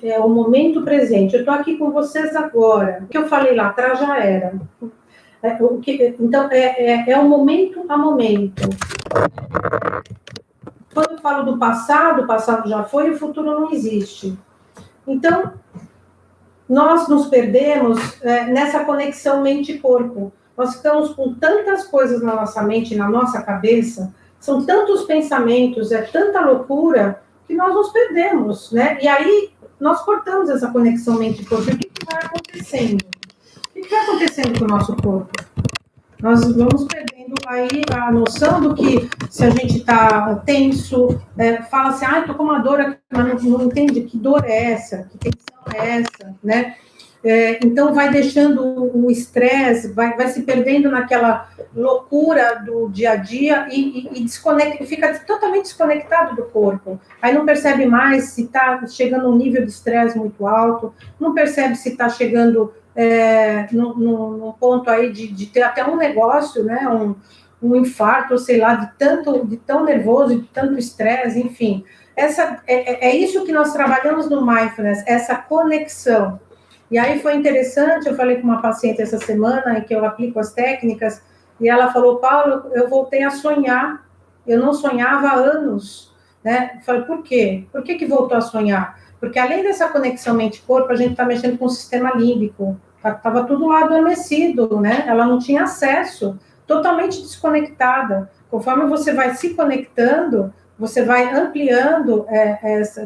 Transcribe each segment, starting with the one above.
é o momento presente. Eu estou aqui com vocês agora. O que eu falei lá atrás já era. Então, é o momento a momento. Quando eu falo do passado, o passado já foi, o futuro não existe. Então, nós nos perdemos nessa conexão mente-corpo. Nós ficamos com tantas coisas na nossa mente, na nossa cabeça, são tantos pensamentos, é tanta loucura, que nós nos perdemos, né? E aí, nós cortamos essa conexão mente-corpo. E o que vai acontecendo? O que vai acontecendo com o nosso corpo? Nós vamos perdendo aí a noção do que, se a gente está tenso, fala assim, estou com uma dor aqui, mas não entende que dor é essa, que tensão é essa, né? Então, vai deixando o estresse, vai se perdendo naquela loucura do dia a dia e fica totalmente desconectado do corpo. Aí não percebe mais se está chegando a um nível de estresse muito alto, não percebe se está chegando num ponto aí de ter até um negócio, né, um infarto, ou sei lá, de tão nervoso, de tanto estresse, enfim. É isso que nós trabalhamos no Mindfulness, essa conexão. E aí foi interessante, eu falei com uma paciente essa semana, em que eu aplico as técnicas, e ela falou, Paulo, eu voltei a sonhar, eu não sonhava há anos, né? Eu falei, por quê? Por que voltou a sonhar? Porque além dessa conexão mente-corpo, a gente está mexendo com o sistema límbico, estava tudo lá adormecido, né? Ela não tinha acesso, totalmente desconectada. Conforme você vai se conectando, você vai ampliando,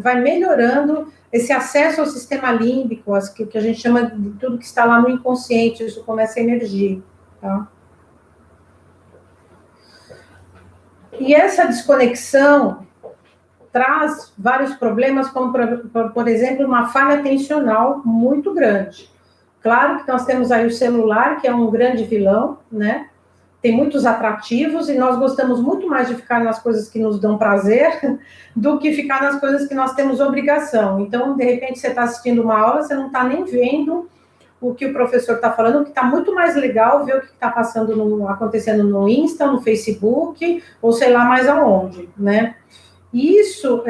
vai melhorando esse acesso ao sistema límbico, que a gente chama de tudo que está lá no inconsciente, isso começa a emergir, tá? E essa desconexão traz vários problemas, como, por exemplo, uma falha atencional muito grande. Claro que nós temos aí o celular, que é um grande vilão, né? Tem muitos atrativos, e nós gostamos muito mais de ficar nas coisas que nos dão prazer do que ficar nas coisas que nós temos obrigação. Então, de repente, você está assistindo uma aula, você não está nem vendo o que o professor está falando, que está muito mais legal ver o que está acontecendo no Insta, no Facebook, ou sei lá mais aonde, né? E isso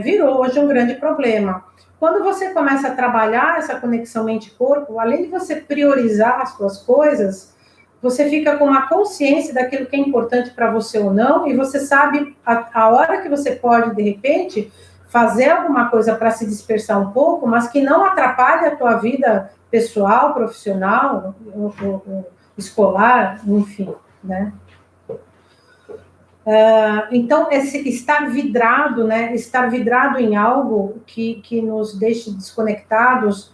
virou hoje um grande problema. Quando você começa a trabalhar essa conexão mente-corpo, além de você priorizar as suas coisas, você fica com uma consciência daquilo que é importante para você ou não, e você sabe a hora que você pode, de repente, fazer alguma coisa para se dispersar um pouco, mas que não atrapalhe a tua vida pessoal, profissional, escolar, enfim, né? Então, esse estar vidrado, né? Estar vidrado em algo que nos deixe desconectados,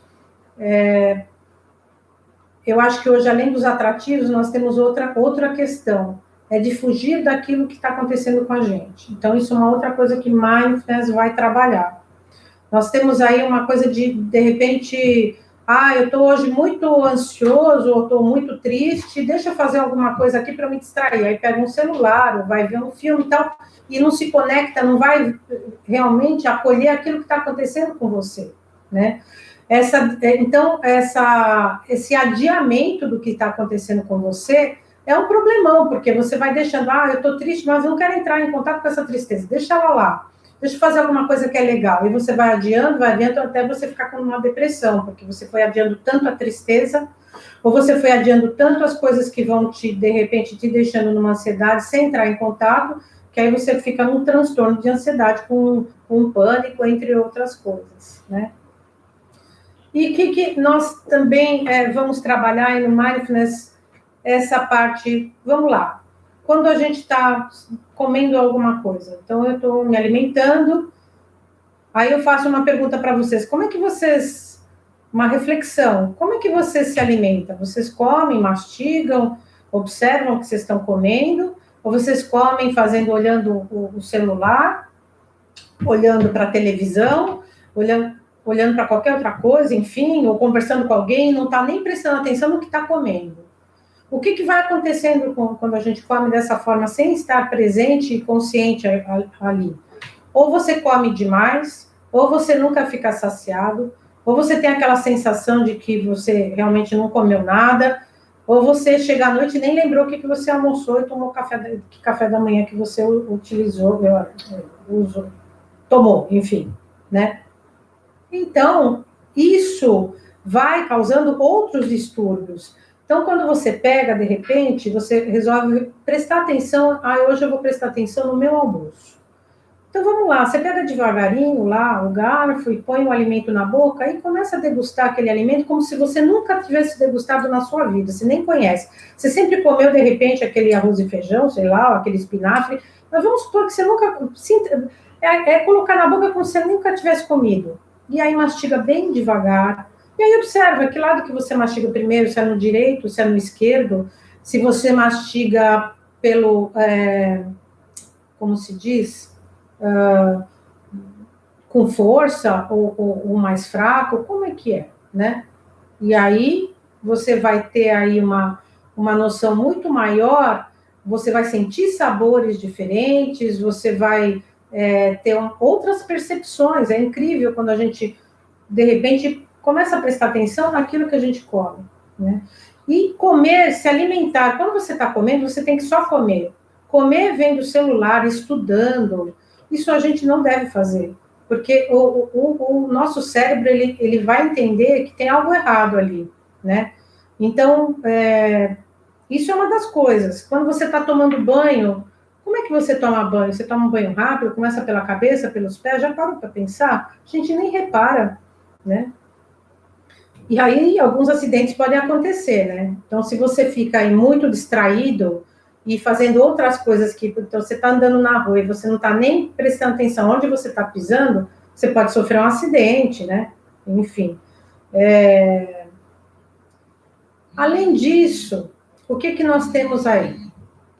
eu acho que hoje, além dos atrativos, nós temos outra questão, de fugir daquilo que está acontecendo com a gente. Então, isso é uma outra coisa que Mindfulness vai trabalhar. Nós temos aí uma coisa de repente, eu estou hoje muito ansioso, ou estou muito triste, deixa eu fazer alguma coisa aqui para me distrair. Aí pega um celular, ou vai ver um filme e tal, e não se conecta, não vai realmente acolher aquilo que está acontecendo com você, né? Então, esse adiamento do que está acontecendo com você é um problemão, porque você vai deixando, eu estou triste, mas não quero entrar em contato com essa tristeza, deixa ela lá, deixa eu fazer alguma coisa que é legal, e você vai adiando, até você ficar com uma depressão, porque você foi adiando tanto a tristeza, ou você foi adiando tanto as coisas que vão de repente, te deixando numa ansiedade, sem entrar em contato, que aí você fica num transtorno de ansiedade, com um pânico, entre outras coisas, né? E o que nós também vamos trabalhar aí no Mindfulness, essa parte, vamos lá, quando a gente está comendo alguma coisa, então eu estou me alimentando, aí eu faço uma pergunta para vocês, uma reflexão, como é que vocês se alimentam? Vocês comem, mastigam, observam o que vocês estão comendo, ou vocês comem olhando o celular, olhando para a televisão, olhando para qualquer outra coisa, enfim, ou conversando com alguém, não está nem prestando atenção no que está comendo. O que vai acontecendo quando a gente come dessa forma, sem estar presente e consciente ali? Ou você come demais, ou você nunca fica saciado, ou você tem aquela sensação de que você realmente não comeu nada, ou você chega à noite e nem lembrou o que você almoçou e tomou café da manhã que você utilizou, tomou, enfim, né? Então, isso vai causando outros distúrbios. Então, quando você pega, de repente, você resolve prestar atenção, hoje eu vou prestar atenção no meu almoço. Então, vamos lá, você pega devagarinho lá o garfo e põe o alimento na boca e começa a degustar aquele alimento como se você nunca tivesse degustado na sua vida, você nem conhece. Você sempre comeu, de repente, aquele arroz e feijão, sei lá, aquele espinafre, mas vamos supor que você nunca... É colocar na boca como se você nunca tivesse comido. E aí mastiga bem devagar. E aí observa que lado que você mastiga primeiro, se é no direito, se é no esquerdo, se você mastiga pelo... como se diz... com força ou mais fraco, como é que é, né? E aí você vai ter aí uma noção muito maior, você vai sentir sabores diferentes, você vai ter outras percepções. É incrível quando a gente, de repente, começa a prestar atenção naquilo que a gente come, né? E comer, se alimentar, quando você está comendo, você tem que só comer. Comer vendo o celular, estudando, isso a gente não deve fazer, porque o nosso cérebro, ele vai entender que tem algo errado ali, né? Então, isso é uma das coisas. Quando você está tomando banho, como é que você toma banho? Você toma um banho rápido, começa pela cabeça, pelos pés, já parou para pensar? A gente nem repara, né? E aí, alguns acidentes podem acontecer, né? Então, se você fica aí muito distraído e fazendo outras coisas que... Então, você está andando na rua e você não está nem prestando atenção onde você está pisando, você pode sofrer um acidente, né? Enfim. Além disso, o que nós temos aí?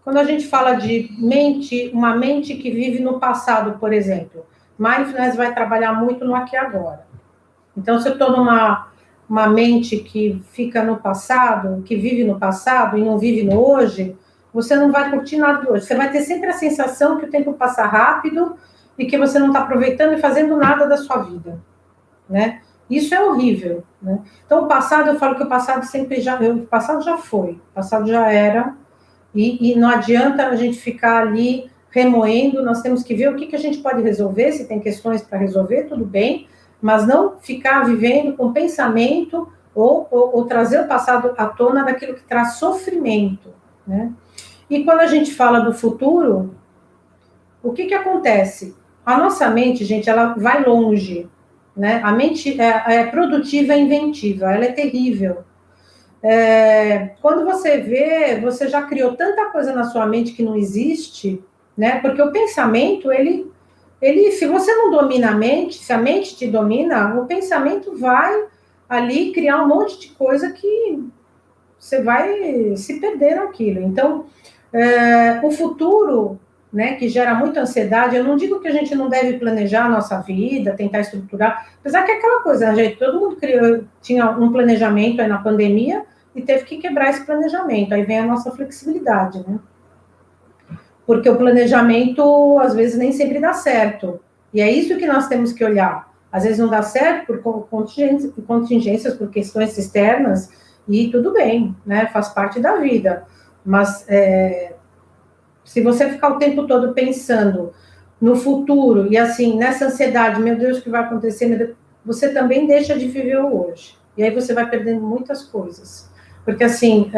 Quando a gente fala de mente, uma mente que vive no passado, por exemplo, Mindfulness vai trabalhar muito no aqui e agora. Então, se eu estou numa mente que fica no passado, que vive no passado e não vive no hoje, você não vai curtir nada do hoje. Você vai ter sempre a sensação que o tempo passa rápido e que você não está aproveitando e fazendo nada da sua vida, né? Isso é horrível, né? Então, o passado, eu falo que o passado sempre o passado já foi, o passado já era, e não adianta a gente ficar ali remoendo, nós temos que ver o que a gente pode resolver, se tem questões para resolver, tudo bem, mas não ficar vivendo com pensamento ou trazer o passado à tona daquilo que traz sofrimento, né? E quando a gente fala do futuro, o que acontece? A nossa mente, gente, ela vai longe, né? A mente é produtiva e inventiva, ela é terrível. Quando você vê, você já criou tanta coisa na sua mente que não existe, né? Porque o pensamento, ele, se você não domina a mente, se a mente te domina, o pensamento vai ali criar um monte de coisa que você vai se perder naquilo. Então, o futuro, né, que gera muita ansiedade, eu não digo que a gente não deve planejar a nossa vida, tentar estruturar, apesar que é aquela coisa, gente, todo mundo tinha um planejamento aí na pandemia e teve que quebrar esse planejamento, aí vem a nossa flexibilidade, né? Porque o planejamento, às vezes, nem sempre dá certo, e é isso que nós temos que olhar. Às vezes não dá certo por contingências, por questões externas, e tudo bem, né, faz parte da vida, mas se você ficar o tempo todo pensando no futuro e assim, nessa ansiedade, meu Deus, o que vai acontecer? Você também deixa de viver o hoje. E aí você vai perdendo muitas coisas. Porque assim,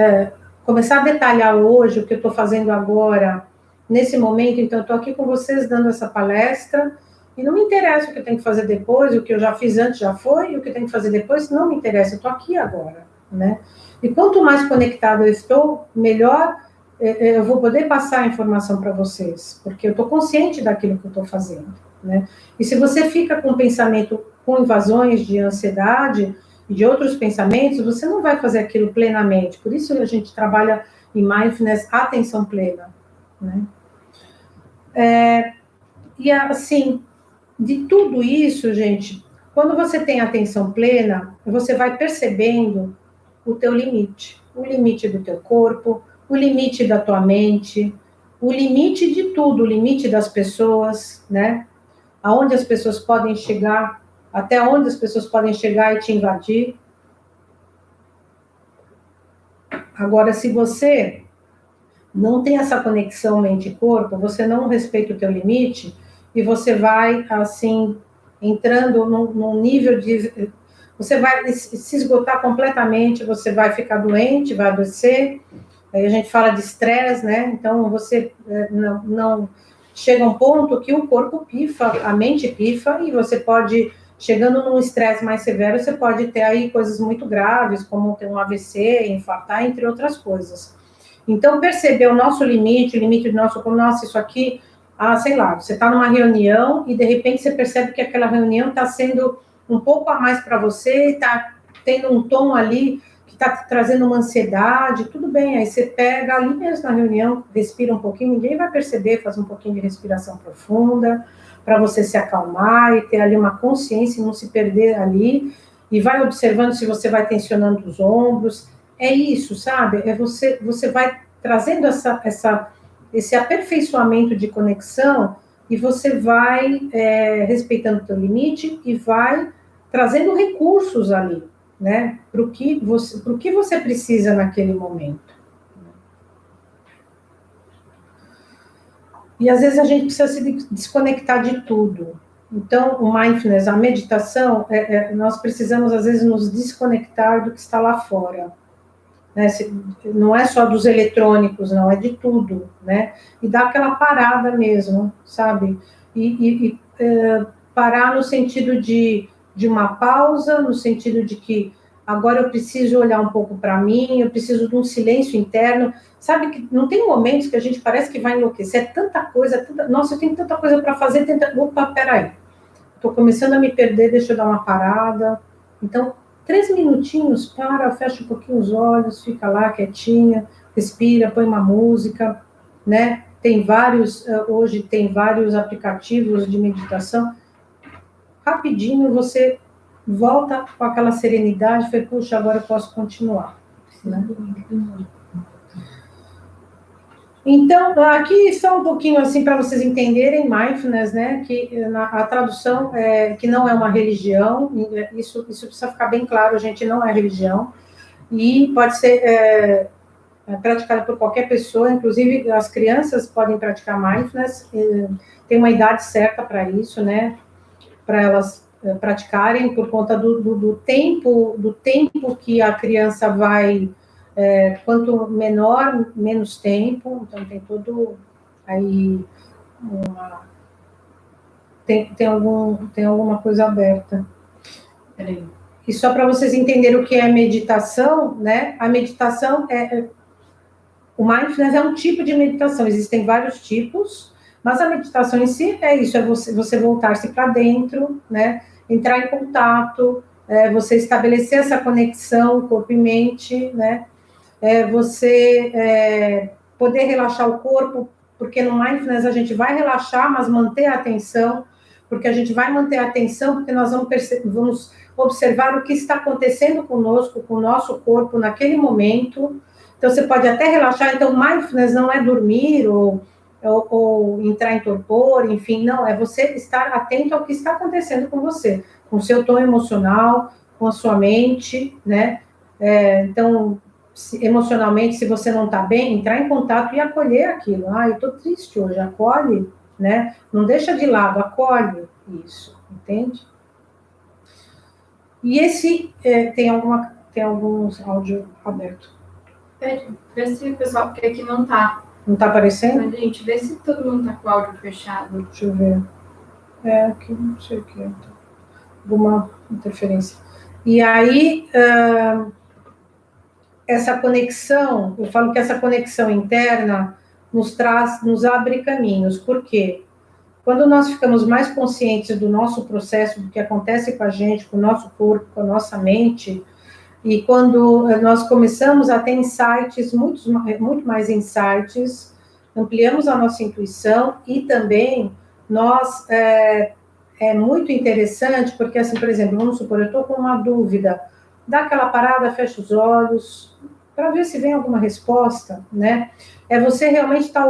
começar a detalhar hoje o que eu estou fazendo agora, nesse momento, então eu estou aqui com vocês dando essa palestra, e não me interessa o que eu tenho que fazer depois, o que eu já fiz antes já foi, e o que eu tenho que fazer depois não me interessa, eu estou aqui agora, né? E quanto mais conectado eu estou, melhor eu vou poder passar a informação para vocês, porque eu estou consciente daquilo que eu estou fazendo, né? E se você fica com pensamento, com invasões de ansiedade e de outros pensamentos, você não vai fazer aquilo plenamente. Por isso a gente trabalha em mindfulness, atenção plena, né? E assim, de tudo isso, gente, quando você tem atenção plena, você vai percebendo o teu limite, o limite do teu corpo, o limite da tua mente, o limite de tudo, o limite das pessoas, né? Aonde as pessoas podem chegar, até onde as pessoas podem chegar e te invadir. Agora, se você não tem essa conexão mente-corpo, você não respeita o teu limite e você vai, assim, entrando num nível de... Você vai se esgotar completamente, você vai ficar doente, vai adoecer. Aí a gente fala de estresse, né? Então, você não chega a um ponto que o corpo pifa, a mente pifa, e você pode, chegando num estresse mais severo, você pode ter aí coisas muito graves, como ter um AVC, infartar, entre outras coisas. Então, perceber o nosso limite, o limite do nosso corpo, nossa, isso aqui, sei lá, você está numa reunião e, de repente, você percebe que aquela reunião está sendo um pouco a mais para você, está tendo um tom ali que está trazendo uma ansiedade, tudo bem, aí você pega ali mesmo na reunião, respira um pouquinho, ninguém vai perceber, faz um pouquinho de respiração profunda, para você se acalmar e ter ali uma consciência e não se perder ali, e vai observando se você vai tensionando os ombros, é isso, sabe? É você vai trazendo esse aperfeiçoamento de conexão e você vai respeitando o teu limite e vai trazendo recursos ali, né? Pro que você precisa naquele momento. E às vezes a gente precisa se desconectar de tudo. Então, o mindfulness, a meditação, nós precisamos às vezes nos desconectar do que está lá fora. Né? Não é só dos eletrônicos, não, é de tudo, né? E dar aquela parada mesmo, sabe? E parar no sentido de uma pausa, no sentido de que agora eu preciso olhar um pouco para mim, eu preciso de um silêncio interno. Sabe que não tem momentos que a gente parece que vai enlouquecer, é tanta coisa, nossa, eu tenho tanta coisa para fazer, opa, peraí, estou começando a me perder, deixa eu dar uma parada. Então, 3 minutinhos, fecha um pouquinho os olhos, fica lá quietinha, respira, põe uma música, né? Hoje tem vários aplicativos de meditação. Rapidinho você volta com aquela serenidade, foi, puxa, agora eu posso continuar. Né? Então, aqui só um pouquinho assim para vocês entenderem mindfulness, né? Que a tradução que não é uma religião, isso precisa ficar bem claro, gente, não é religião, e pode ser praticada por qualquer pessoa, inclusive as crianças podem praticar mindfulness, tem uma idade certa para isso, né? Para elas praticarem, por conta do tempo que a criança vai... quanto menor, menos tempo, então tem todo aí tem alguma coisa aberta. Peraí. E só para vocês entenderem o que é meditação, né? A meditação o mindfulness é um tipo de meditação, existem vários tipos, mas a meditação em si é isso, é você voltar-se para dentro, né? Entrar em contato, você estabelecer essa conexão corpo e mente, né? Você poder relaxar o corpo, porque no mindfulness a gente vai relaxar, mas manter a atenção, porque a gente vai manter a atenção, porque nós vamos observar o que está acontecendo conosco, com o nosso corpo naquele momento. Então, você pode até relaxar. Então, mindfulness não é dormir ou entrar em torpor, enfim, não, é você estar atento ao que está acontecendo com você, com o seu tom emocional, com a sua mente, né? Então, emocionalmente, se você não está bem, entrar em contato e acolher aquilo. Eu estou triste hoje, acolhe, né? Não deixa de lado, acolhe isso, entende? E esse tem alguns áudio aberto. Vê se o pessoal, porque aqui não tá. Não está aparecendo? Mas, gente, vê se todo mundo tá com o áudio fechado. Deixa eu ver. Aqui não sei o que é. Alguma interferência. E aí, essa conexão, eu falo que essa conexão interna nos abre caminhos. Por quê? Quando nós ficamos mais conscientes do nosso processo, do que acontece com a gente, com o nosso corpo, com a nossa mente, e quando nós começamos a ter insights, muito mais insights, ampliamos a nossa intuição e também nós... É muito interessante, porque, assim, por exemplo, vamos supor, eu estou com uma dúvida, dá aquela parada, fecha os olhos, para ver se vem alguma resposta, né? É você realmente estar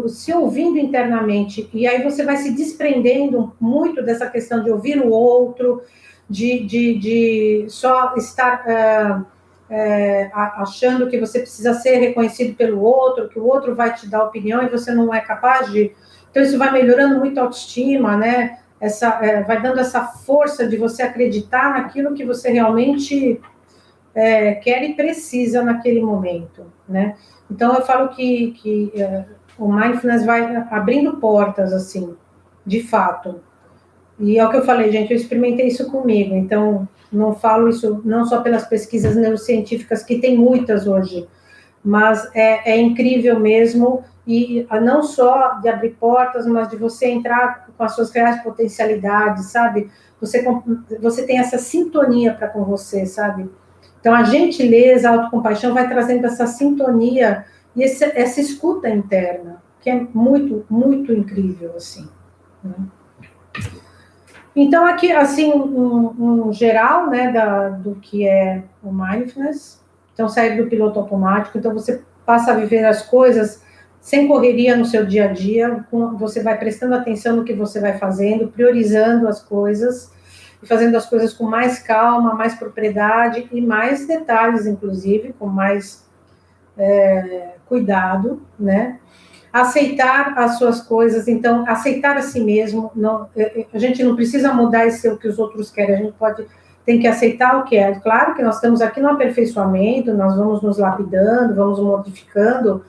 se ouvindo internamente, e aí você vai se desprendendo muito dessa questão de ouvir o outro, de só estar achando que você precisa ser reconhecido pelo outro, que o outro vai te dar opinião e você não é capaz de... Então, isso vai melhorando muito a autoestima, né? vai dando essa força de você acreditar naquilo que você realmente quer e precisa naquele momento, né? Então, eu falo que o mindfulness vai abrindo portas, assim, de fato. E é o que eu falei, gente, eu experimentei isso comigo, então, não falo isso não só pelas pesquisas neurocientíficas, que tem muitas hoje, mas é incrível mesmo, e não só de abrir portas, mas de você entrar com as suas reais potencialidades, sabe? Você tem essa sintonia para com você, sabe? Então, a gentileza, a autocompaixão vai trazendo essa sintonia e essa escuta interna, que é muito, muito incrível, assim, né? Então, aqui, assim, um geral, né, do que é o mindfulness. Então, sair do piloto automático. Então, você passa a viver as coisas sem correria no seu dia a dia. Você vai prestando atenção no que você vai fazendo, priorizando as coisas, e fazendo as coisas com mais calma, mais propriedade e mais detalhes, inclusive, com mais cuidado, né? Aceitar as suas coisas, então, aceitar a si mesmo, não, a gente não precisa mudar e ser o que os outros querem, a gente tem que aceitar o que é. Claro que nós estamos aqui no aperfeiçoamento, nós vamos nos lapidando, vamos modificando,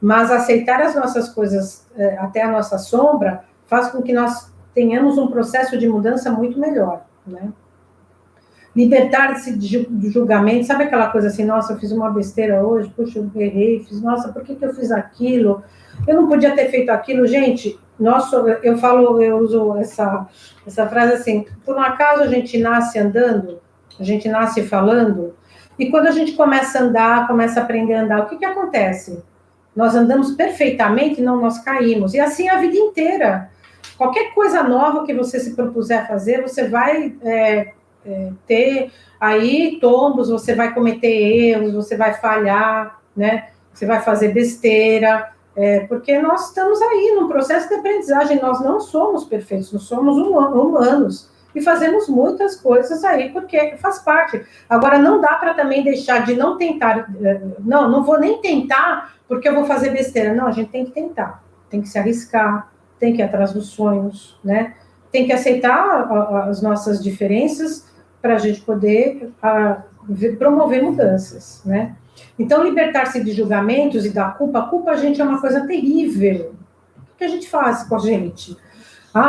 mas aceitar as nossas coisas, até a nossa sombra, faz com que nós tenhamos um processo de mudança muito melhor, né? Libertar-se de julgamento, sabe aquela coisa assim, nossa, eu fiz uma besteira hoje, puxa, eu errei, nossa, por que eu fiz aquilo? Eu não podia ter feito aquilo, gente. Eu uso essa frase assim: por um acaso a gente nasce andando, a gente nasce falando, e quando a gente começa a andar, começa a aprender a andar, o que acontece? Nós andamos perfeitamente, não nós caímos, e assim a vida inteira. Qualquer coisa nova que você se propuser a fazer, você vai ter aí tombos, você vai cometer erros, você vai falhar, né? Você vai fazer besteira, porque nós estamos aí num processo de aprendizagem, nós não somos perfeitos, nós somos humanos, e fazemos muitas coisas aí, porque faz parte. Agora, não dá para também deixar de não tentar, não vou nem tentar, porque eu vou fazer besteira. Não, a gente tem que tentar, tem que se arriscar, tem que ir atrás dos sonhos, né? Tem que aceitar as nossas diferenças para a gente poder promover mudanças, né? Então, libertar-se de julgamentos e da culpa. A culpa, gente, é uma coisa terrível. O que a gente faz com a gente?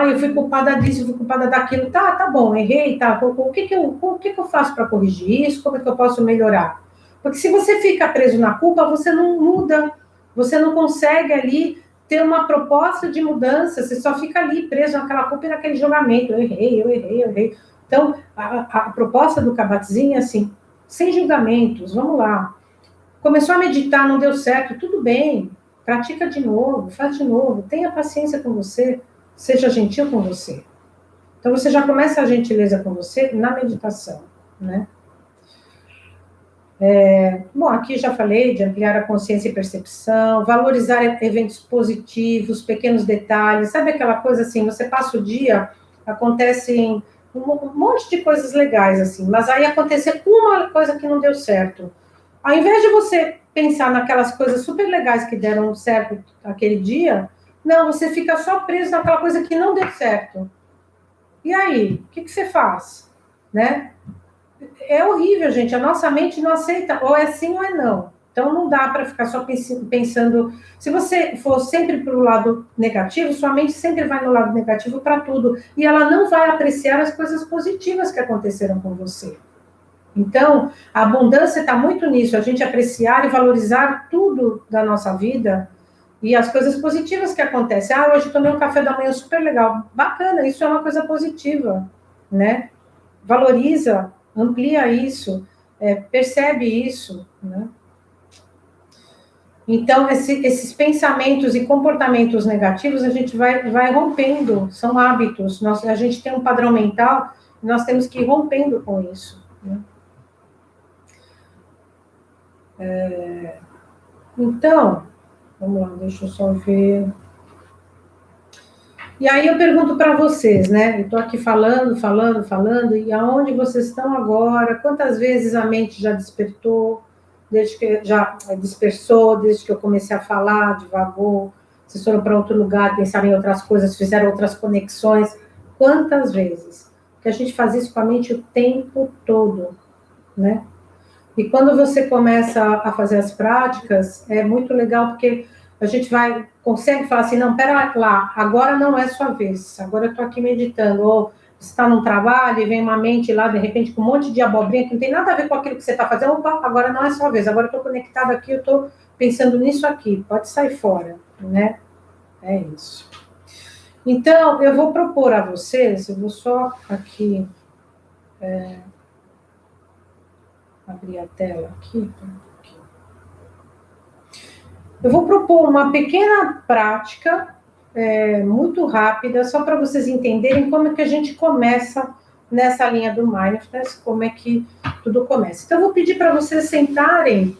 Eu fui culpada disso, eu fui culpada daquilo. Tá bom, errei, tá. O que eu faço para corrigir isso? Como é que eu posso melhorar? Porque se você fica preso na culpa, você não muda. Você não consegue ali ter uma proposta de mudança. Você só fica ali preso naquela culpa e naquele julgamento. Eu errei. Então, a proposta do Kabat-Zinn é assim, sem julgamentos, vamos lá. Começou a meditar, não deu certo, tudo bem, pratica de novo, faz de novo, tenha paciência com você, seja gentil com você. Então, você já começa a gentileza com você na meditação, né? Bom, aqui já falei de ampliar a consciência e percepção, valorizar eventos positivos, pequenos detalhes, sabe aquela coisa assim, você passa o dia, acontecem um monte de coisas legais, assim, mas aí aconteceu uma coisa que não deu certo. Ao invés de você pensar naquelas coisas super legais que deram certo aquele dia, não, você fica só preso naquela coisa que não deu certo. E aí, o que você faz? Né? É horrível, gente, a nossa mente não aceita, ou é sim ou é não. Então, não dá para ficar só pensando... Se você for sempre para o lado negativo, sua mente sempre vai no lado negativo para tudo. E ela não vai apreciar as coisas positivas que aconteceram com você. Então, a abundância está muito nisso, a gente apreciar e valorizar tudo da nossa vida e as coisas positivas que acontecem. Hoje tomei um café da manhã super legal. Bacana, isso é uma coisa positiva, né? Valoriza, amplia isso, percebe isso, né? Então, esses pensamentos e comportamentos negativos, a gente vai rompendo, são hábitos. A gente tem um padrão mental, nós temos que ir rompendo com isso, né? Então, vamos lá, deixa eu só ver. E aí eu pergunto para vocês, né? Eu estou aqui falando, e aonde vocês estão agora? Quantas vezes a mente já despertou? Desde que já dispersou, desde que eu comecei a falar, divagou, vocês foram para outro lugar, pensaram em outras coisas, fizeram outras conexões. Quantas vezes? Porque a gente faz isso com a mente o tempo todo, né? E quando você começa a fazer as práticas, é muito legal, porque a gente consegue falar assim, não, pera lá, agora não é sua vez, agora eu estou aqui meditando, ou você está num trabalho e vem uma mente lá, de repente, com um monte de abobrinha que não tem nada a ver com aquilo que você está fazendo, opa, agora não é sua vez, agora eu estou conectado aqui, eu estou pensando nisso aqui, pode sair fora, né? É isso. Então, eu vou propor a vocês, eu vou só aqui abrir a tela aqui. Eu vou propor uma pequena prática, muito rápida, só para vocês entenderem como é que a gente começa nessa linha do Mindfulness, como é que tudo começa. Então, eu vou pedir para vocês sentarem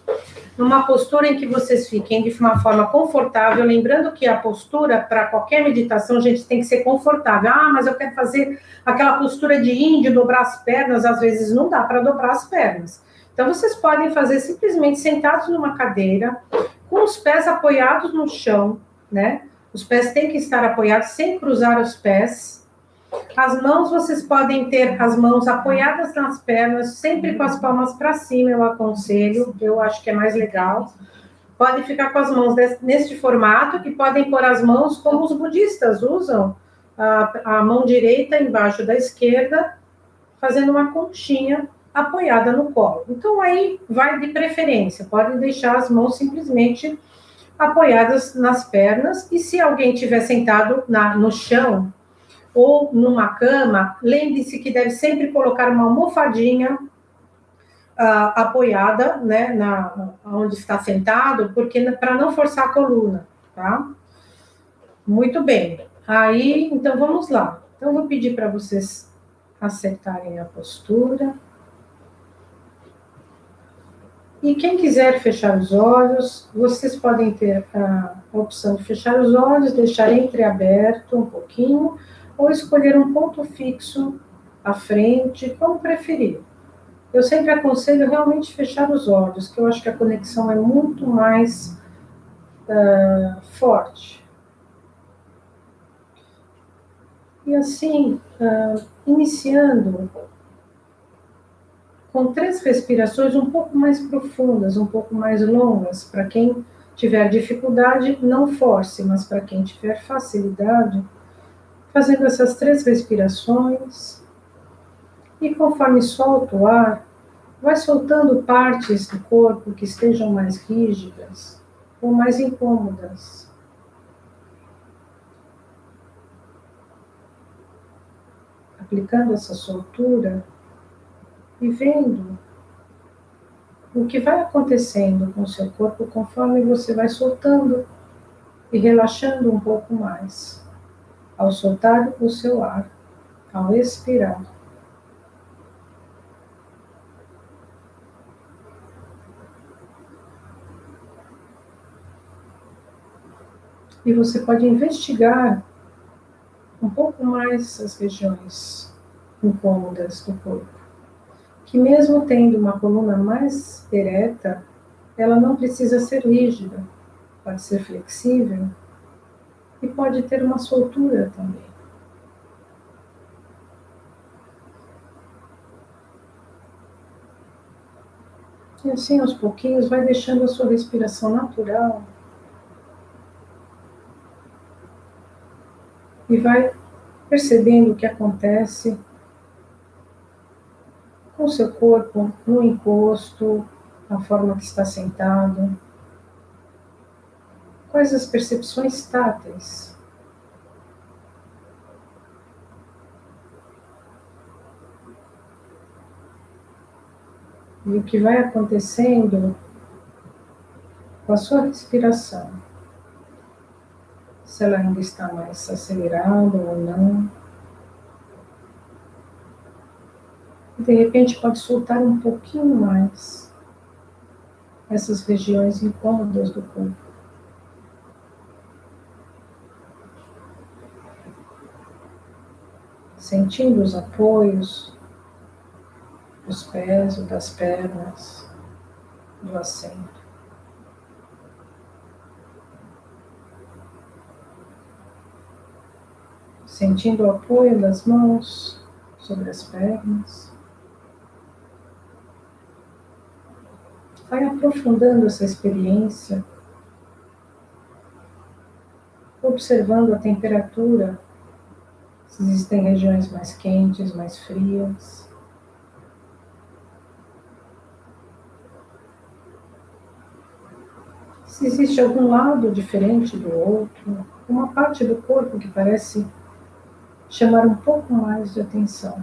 numa postura em que vocês fiquem de uma forma confortável, lembrando que a postura, para qualquer meditação, a gente tem que ser confortável. Ah, mas eu quero fazer aquela postura de índio, dobrar as pernas, às vezes não dá para dobrar as pernas. Então, vocês podem fazer simplesmente sentados numa cadeira, com os pés apoiados no chão, né? Os pés têm que estar apoiados sem cruzar os pés. As mãos, vocês podem ter as mãos apoiadas nas pernas, sempre com as palmas para cima, eu aconselho, eu acho que é mais legal. Podem ficar com as mãos neste formato e podem pôr as mãos como os budistas usam, a mão direita embaixo da esquerda, fazendo uma conchinha apoiada no colo. Então, aí vai de preferência, pode deixar as mãos simplesmente apoiadas nas pernas, e se alguém estiver sentado no chão ou numa cama, lembre-se que deve sempre colocar uma almofadinha apoiada, né, onde está sentado, porque para não forçar a coluna, tá? Muito bem. Aí, então vamos lá. Então, eu vou pedir para vocês acertarem a postura. E quem quiser fechar os olhos, vocês podem ter a opção de fechar os olhos, deixar entreaberto um pouquinho, ou escolher um ponto fixo à frente, como preferir. Eu sempre aconselho realmente fechar os olhos, que eu acho que a conexão é muito mais forte. E assim, iniciando com 3 respirações um pouco mais profundas, um pouco mais longas. Para quem tiver dificuldade, não force, mas para quem tiver facilidade, fazendo essas 3 respirações. E conforme solta o ar, vai soltando partes do corpo que estejam mais rígidas ou mais incômodas. Aplicando essa soltura e vendo o que vai acontecendo com o seu corpo conforme você vai soltando e relaxando um pouco mais, ao soltar o seu ar, ao expirar. E você pode investigar um pouco mais as regiões incômodas do corpo, que mesmo tendo uma coluna mais ereta, ela não precisa ser rígida, pode ser flexível e pode ter uma soltura também. E assim, aos pouquinhos, vai deixando a sua respiração natural e vai percebendo o que acontece com o seu corpo no encosto, a forma que está sentado. Quais as percepções táteis? E o que vai acontecendo com a sua respiração? Se ela ainda está mais acelerada ou não. E de repente pode soltar um pouquinho mais essas regiões incômodas do corpo. Sentindo os apoios dos pés ou das pernas, do assento. Sentindo o apoio das mãos sobre as pernas. Vai aprofundando essa experiência, observando a temperatura, se existem regiões mais quentes, mais frias. Se existe algum lado diferente do outro, uma parte do corpo que parece chamar um pouco mais de atenção.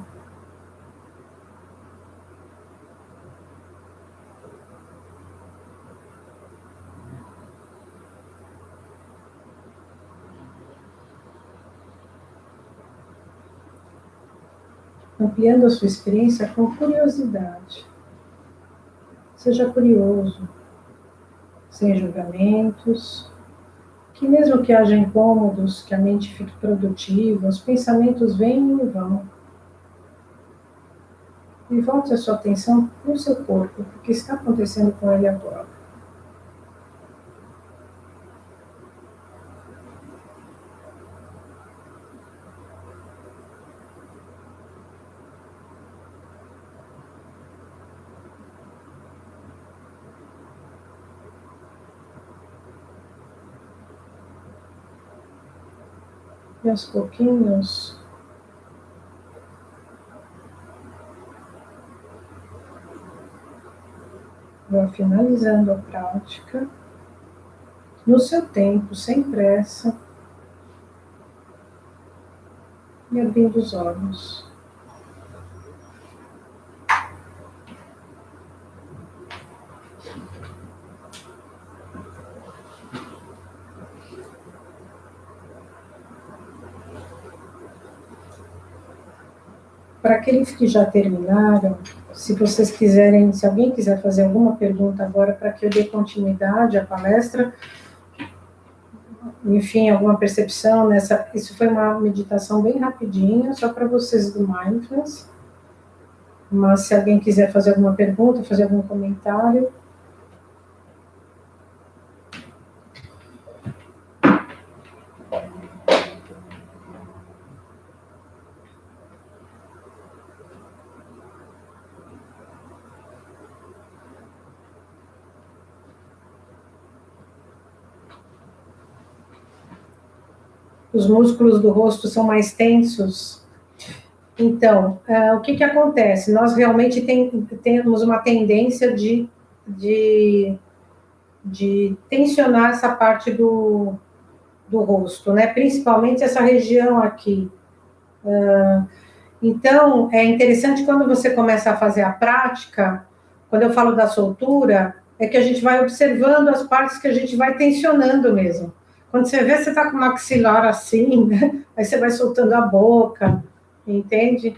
Ampliando a sua experiência com curiosidade. Seja curioso, sem julgamentos, que mesmo que haja incômodos, que a mente fique produtiva, os pensamentos vêm e vão. E volte a sua atenção para o seu corpo, o que está acontecendo com ele agora. E aos pouquinhos, vá finalizando a prática, no seu tempo, sem pressa, e abrindo os olhos. Para aqueles que já terminaram, se vocês quiserem, se alguém quiser fazer alguma pergunta agora para que eu dê continuidade à palestra, enfim, alguma percepção nessa, isso foi uma meditação bem rapidinha, só para vocês do Mindfulness, mas se alguém quiser fazer alguma pergunta, fazer algum comentário. Os músculos do rosto são mais tensos. Então, o que acontece? Nós realmente temos uma tendência de tensionar essa parte do rosto, né? Principalmente essa região aqui. Então, é interessante quando você começa a fazer a prática, quando eu falo da soltura, é que a gente vai observando as partes que a gente vai tensionando mesmo. Quando você vê, você está com o maxilar assim, né? Aí você vai soltando a boca, entende?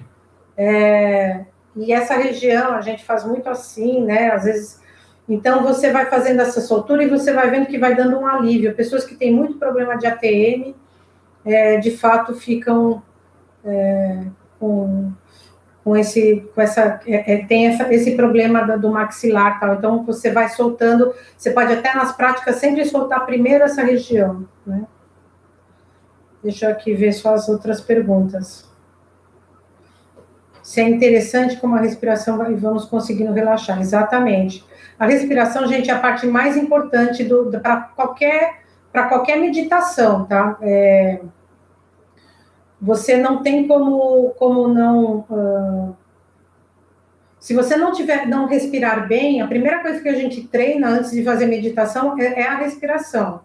E essa região, a gente faz muito assim, né? Às vezes, então você vai fazendo essa soltura e você vai vendo que vai dando um alívio. Pessoas que têm muito problema de ATM, de fato, ficam tem esse problema do maxilar, tal. Então você vai soltando, você pode até nas práticas sempre soltar primeiro essa região, né? Deixa eu aqui ver só as outras perguntas. Se é interessante como a respiração vai, vamos conseguindo relaxar. Exatamente. A respiração, gente, é a parte mais importante para qualquer meditação, tá? Você não tem como não... se você não respirar bem, a primeira coisa que a gente treina antes de fazer meditação é a respiração,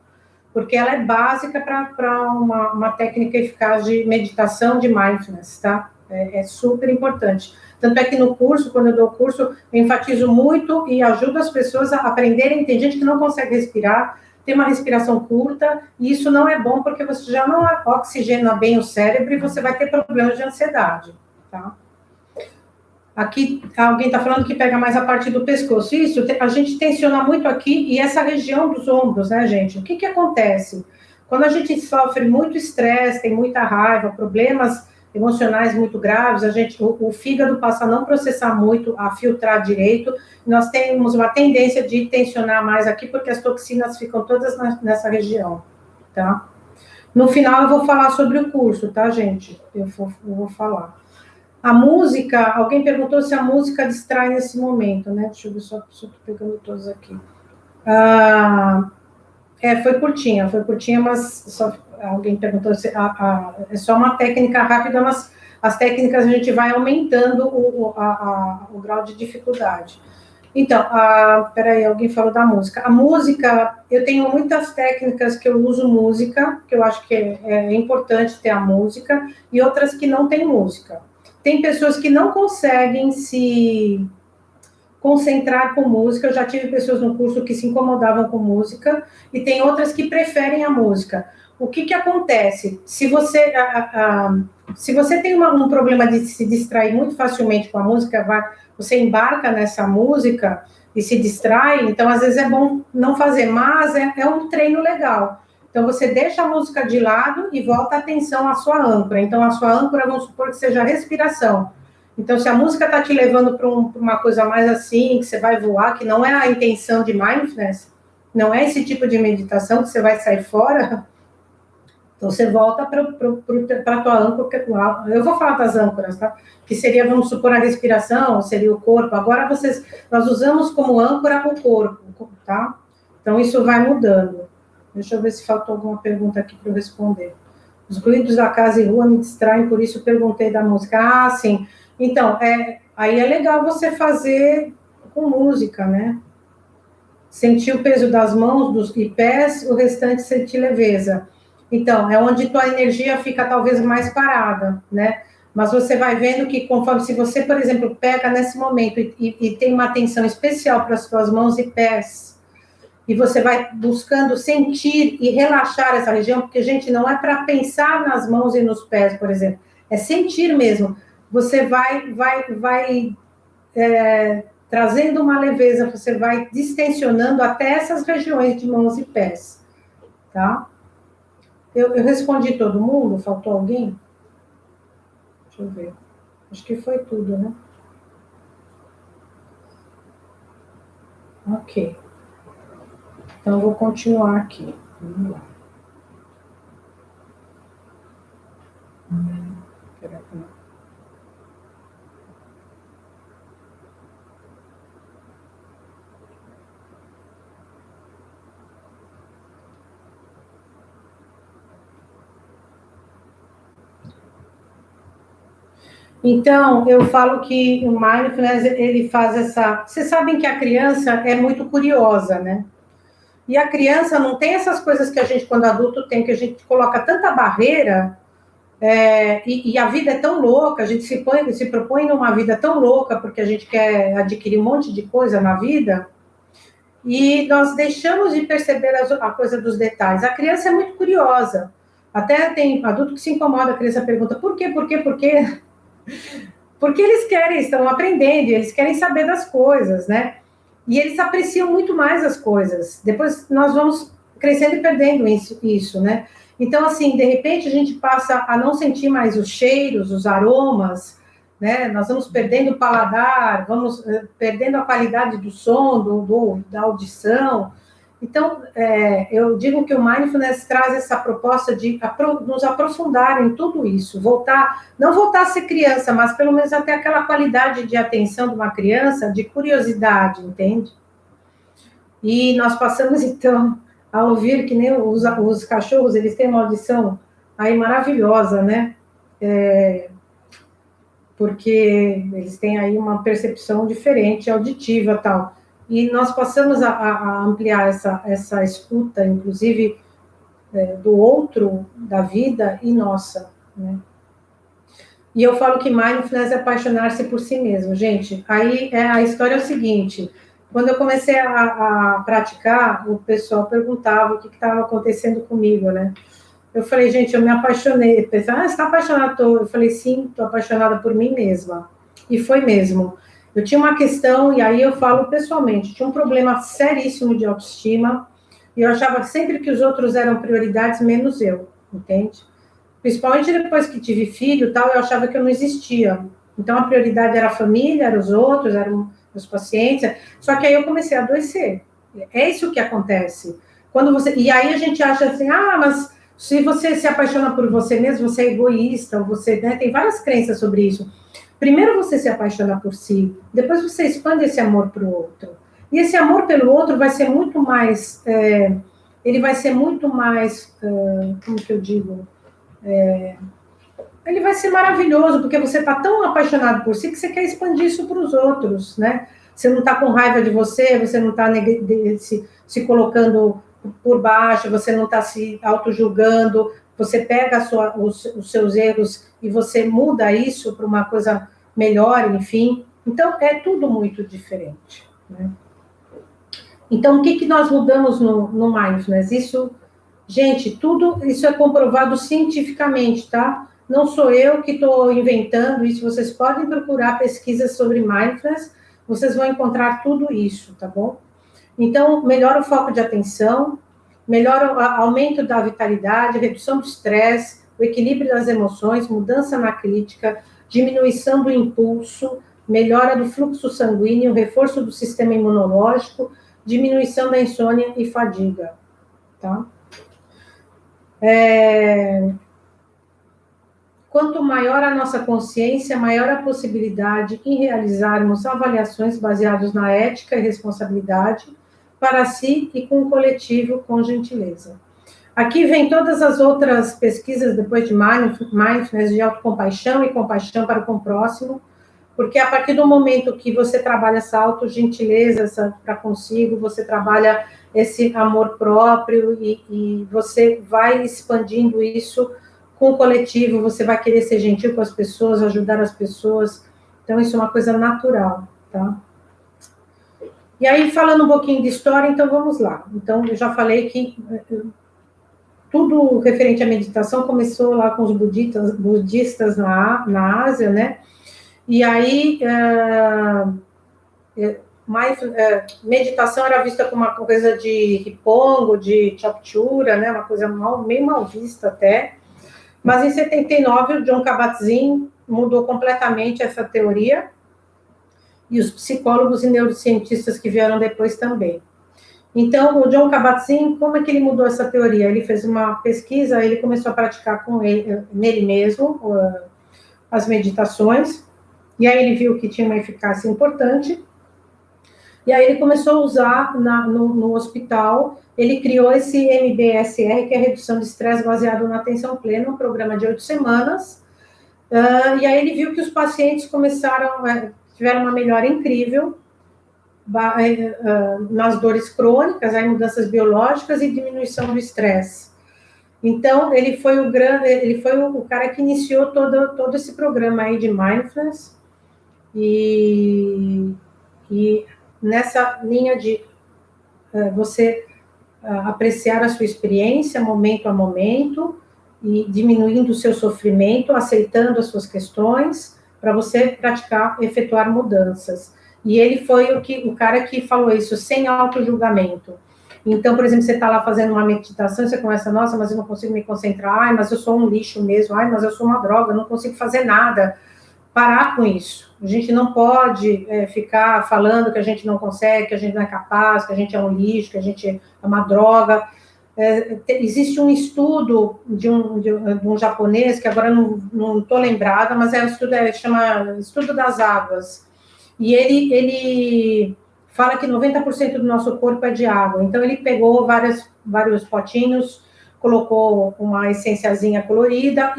porque ela é básica para uma técnica eficaz de meditação, de mindfulness, tá? É super importante. Tanto é que no curso, quando eu dou o curso, eu enfatizo muito e ajudo as pessoas a aprenderem. Tem gente que não consegue respirar, tem uma respiração curta, e isso não é bom porque você já não oxigena bem o cérebro e você vai ter problemas de ansiedade, tá? Aqui, alguém está falando que pega mais a parte do pescoço. Isso, a gente tensiona muito aqui, e essa região dos ombros, né, gente? O que acontece? Quando a gente sofre muito estresse, tem muita raiva, problemas emocionais muito graves, o fígado passa a não processar muito, a filtrar direito, nós temos uma tendência de tensionar mais aqui, porque as toxinas ficam todas nessa região, tá? No final eu vou falar sobre o curso, tá, gente? Eu vou falar. A música, alguém perguntou se a música distrai nesse momento, né? Deixa eu ver só se eu estou pegando todos aqui. Foi curtinha, mas só, alguém perguntou se é só uma técnica rápida, mas as técnicas a gente vai aumentando o grau de dificuldade. Então, peraí, alguém falou da música. A música, eu tenho muitas técnicas que eu uso música, que eu acho que é importante ter a música, e outras que não tem música. Tem pessoas que não conseguem se concentrar com música, eu já tive pessoas no curso que se incomodavam com música, e tem outras que preferem a música. O que acontece? Se você, se você tem um problema de se distrair muito facilmente com a música, você embarca nessa música e se distrai, então às vezes é bom não fazer, mas é um treino legal. Então você deixa a música de lado e volta a atenção à sua âncora. Então a sua âncora, vamos supor que seja a respiração. Então, se a música está te levando para uma coisa mais assim, que você vai voar, que não é a intenção de mindfulness, não é esse tipo de meditação que você vai sair fora, então você volta para a tua âncora. Eu vou falar das âncoras, tá? Que seria, vamos supor, a respiração, seria o corpo. Agora, nós usamos como âncora o corpo, tá? Então, isso vai mudando. Deixa eu ver se faltou alguma pergunta aqui para eu responder. Os ruídos da casa e rua me distraem, por isso perguntei da música. Ah, sim. Então, aí é legal você fazer com música, né? Sentir o peso das mãos e pés, o restante sentir leveza. Então, é onde tua energia fica talvez mais parada, né? Mas você vai vendo que conforme, se você, por exemplo, pega nesse momento e tem uma atenção especial para as suas mãos e pés, e você vai buscando sentir e relaxar essa região, porque, gente, não é para pensar nas mãos e nos pés, por exemplo, é sentir mesmo. Você vai trazendo uma leveza, você vai distensionando até essas regiões de mãos e pés, tá? Eu respondi todo mundo? Faltou alguém? Deixa eu ver. Acho que foi tudo, né? Ok. Então, eu vou continuar aqui. Vamos lá. Então, eu falo que o mindfulness, ele faz essa... Vocês sabem que a criança é muito curiosa, né? E a criança não tem essas coisas que a gente, quando adulto, tem, que a gente coloca tanta barreira, e a vida é tão louca, a gente se propõe numa vida tão louca, porque a gente quer adquirir um monte de coisa na vida, e nós deixamos de perceber a coisa dos detalhes. A criança é muito curiosa. Até tem adulto que se incomoda, a criança pergunta, por quê, por quê, por quê? Porque eles estão aprendendo, eles querem saber das coisas, né? E eles apreciam muito mais as coisas. Depois nós vamos crescendo e perdendo isso, né? Então, assim, de repente a gente passa a não sentir mais os cheiros, os aromas, né? Nós vamos perdendo o paladar, vamos perdendo a qualidade do som, da audição. Então, eu digo que o mindfulness traz essa proposta de nos aprofundar em tudo isso, não voltar a ser criança, mas pelo menos até aquela qualidade de atenção de uma criança, de curiosidade, entende? E nós passamos, então, a ouvir que nem os cachorros, eles têm uma audição aí maravilhosa, né? Porque eles têm aí uma percepção diferente, auditiva e tal. E nós passamos a ampliar essa escuta, inclusive, do outro, da vida e nossa, né? E eu falo que mindfulness é apaixonar-se por si mesmo, gente. Aí a história é o seguinte: quando eu comecei a praticar, o pessoal perguntava o que estava acontecendo comigo, né? Eu falei, gente, eu me apaixonei. Pensaram, você está apaixonada? Eu falei, sim, estou apaixonada por mim mesma. E foi mesmo. Eu tinha uma questão, e aí eu falo pessoalmente, tinha um problema seríssimo de autoestima, e eu achava sempre que os outros eram prioridades, menos eu, entende? Principalmente depois que tive filho e tal, eu achava que eu não existia. Então, a prioridade era a família, eram os outros, eram os pacientes, só que aí eu comecei a adoecer. É isso que acontece. E aí a gente acha assim, mas Se você se apaixona por você mesmo, você é egoísta, ou você, né, tem várias crenças sobre isso. Primeiro você se apaixona por si, depois você expande esse amor para o outro. E esse amor pelo outro vai ser muito mais, ele vai ser muito mais, como que eu digo, ele vai ser maravilhoso, porque você está tão apaixonado por si que você quer expandir isso para os outros, né? Você não está com raiva de você não está se colocando por baixo, você não está se auto-julgando, você pega os seus erros e você muda isso para uma coisa melhor, enfim. Então, é tudo muito diferente, né? Então, o que nós mudamos no Mindfulness? Isso, gente, tudo isso é comprovado cientificamente, tá? Não sou eu que estou inventando isso, vocês podem procurar pesquisas sobre Mindfulness, vocês vão encontrar tudo isso, tá bom? Então, melhora o foco de atenção, melhora o aumento da vitalidade, redução do estresse, o equilíbrio das emoções, mudança na crítica, diminuição do impulso, melhora do fluxo sanguíneo, reforço do sistema imunológico, diminuição da insônia e fadiga, tá? Quanto maior a nossa consciência, maior a possibilidade em realizarmos avaliações baseadas na ética e responsabilidade para si e com o coletivo com gentileza. Aqui vem todas as outras pesquisas depois de Mindfulness, de autocompaixão e compaixão para com o próximo, porque a partir do momento que você trabalha essa autogentileza para consigo, você trabalha esse amor próprio e você vai expandindo isso com o coletivo, você vai querer ser gentil com as pessoas, ajudar as pessoas. Então, isso é uma coisa natural, tá? E aí, falando um pouquinho de história, então vamos lá. Então, eu já falei que tudo referente à meditação começou lá com os budistas na Ásia, né? E aí, meditação era vista como uma coisa de ripongo, de chapchura, né? Uma coisa meio mal vista até. Mas em 79, o Jon Kabat-Zinn mudou completamente essa teoria, e os psicólogos e neurocientistas que vieram depois também. Então, o Jon Kabat-Zinn, como é que ele mudou essa teoria? Ele fez uma pesquisa, ele começou a praticar nele mesmo as meditações, e aí ele viu que tinha uma eficácia importante, e aí ele começou a usar no hospital, ele criou esse MBSR, que é a redução de estresse baseado na atenção plena, um programa de 8 semanas, e aí ele viu que os pacientes tiveram uma melhora incrível nas dores crônicas, aí mudanças biológicas e diminuição do estresse. Então, ele foi o cara que iniciou todo esse programa aí de Mindfulness, e nessa linha de você apreciar a sua experiência, momento a momento, e diminuindo o seu sofrimento, aceitando as suas questões, para você efetuar mudanças. E ele foi o cara que falou isso, sem auto-julgamento. Então, por exemplo, você está lá fazendo uma meditação, você começa, nossa, mas eu não consigo me concentrar, ai, mas eu sou um lixo mesmo, ai, mas eu sou uma droga, eu não consigo fazer nada. Parar com isso. A gente não pode ficar falando que a gente não consegue, que a gente não é capaz, que a gente é um lixo, que a gente é uma droga. Existe um estudo de um japonês, que agora não estou lembrada, mas chama Estudo das Águas. E ele fala que 90% do nosso corpo é de água. Então, ele pegou vários potinhos, colocou uma essenciazinha colorida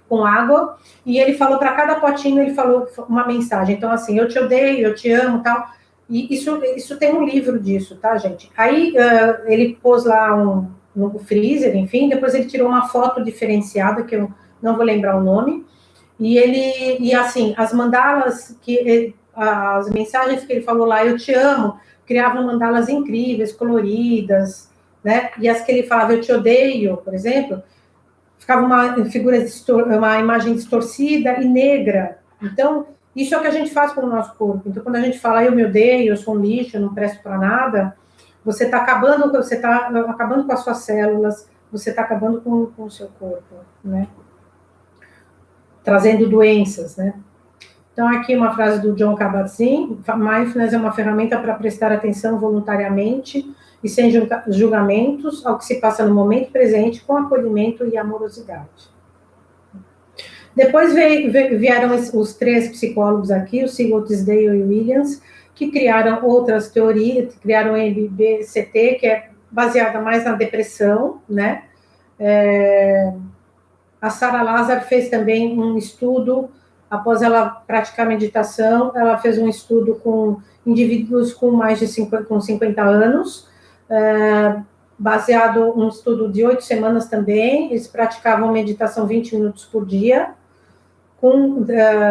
com água, e ele falou para cada potinho, ele falou uma mensagem. Então, assim, eu te odeio, eu te amo, tal. E isso tem um livro disso, tá, gente? Aí ele pôs lá no freezer, enfim, depois ele tirou uma foto diferenciada, que eu não vou lembrar o nome, e assim, as mandalas, as mensagens que ele falou lá, eu te amo, criavam mandalas incríveis, coloridas, né? E as que ele falava, eu te odeio, por exemplo, ficava uma imagem distorcida e negra. Então, isso é o que a gente faz com o nosso corpo. Então, quando a gente fala, eu me odeio, eu sou um lixo, eu não presto para nada, você está acabando com as suas células, você está acabando com o seu corpo, né? Trazendo doenças, né? Então, aqui uma frase do Jon Kabat-Zinn: Mindfulness é uma ferramenta para prestar atenção voluntariamente e sem julgamentos ao que se passa no momento presente, com acolhimento e amorosidade. Depois vieram os 3 psicólogos aqui, o Sigmund Tisdale e Williams, que criaram outras teorias, criaram o MBCT, que é baseada mais na depressão, né? A Sarah Lazar fez também um estudo, após ela praticar meditação, ela fez um estudo com indivíduos com mais de 50 anos, baseado num estudo de 8 semanas também. Eles praticavam meditação 20 minutos por dia, com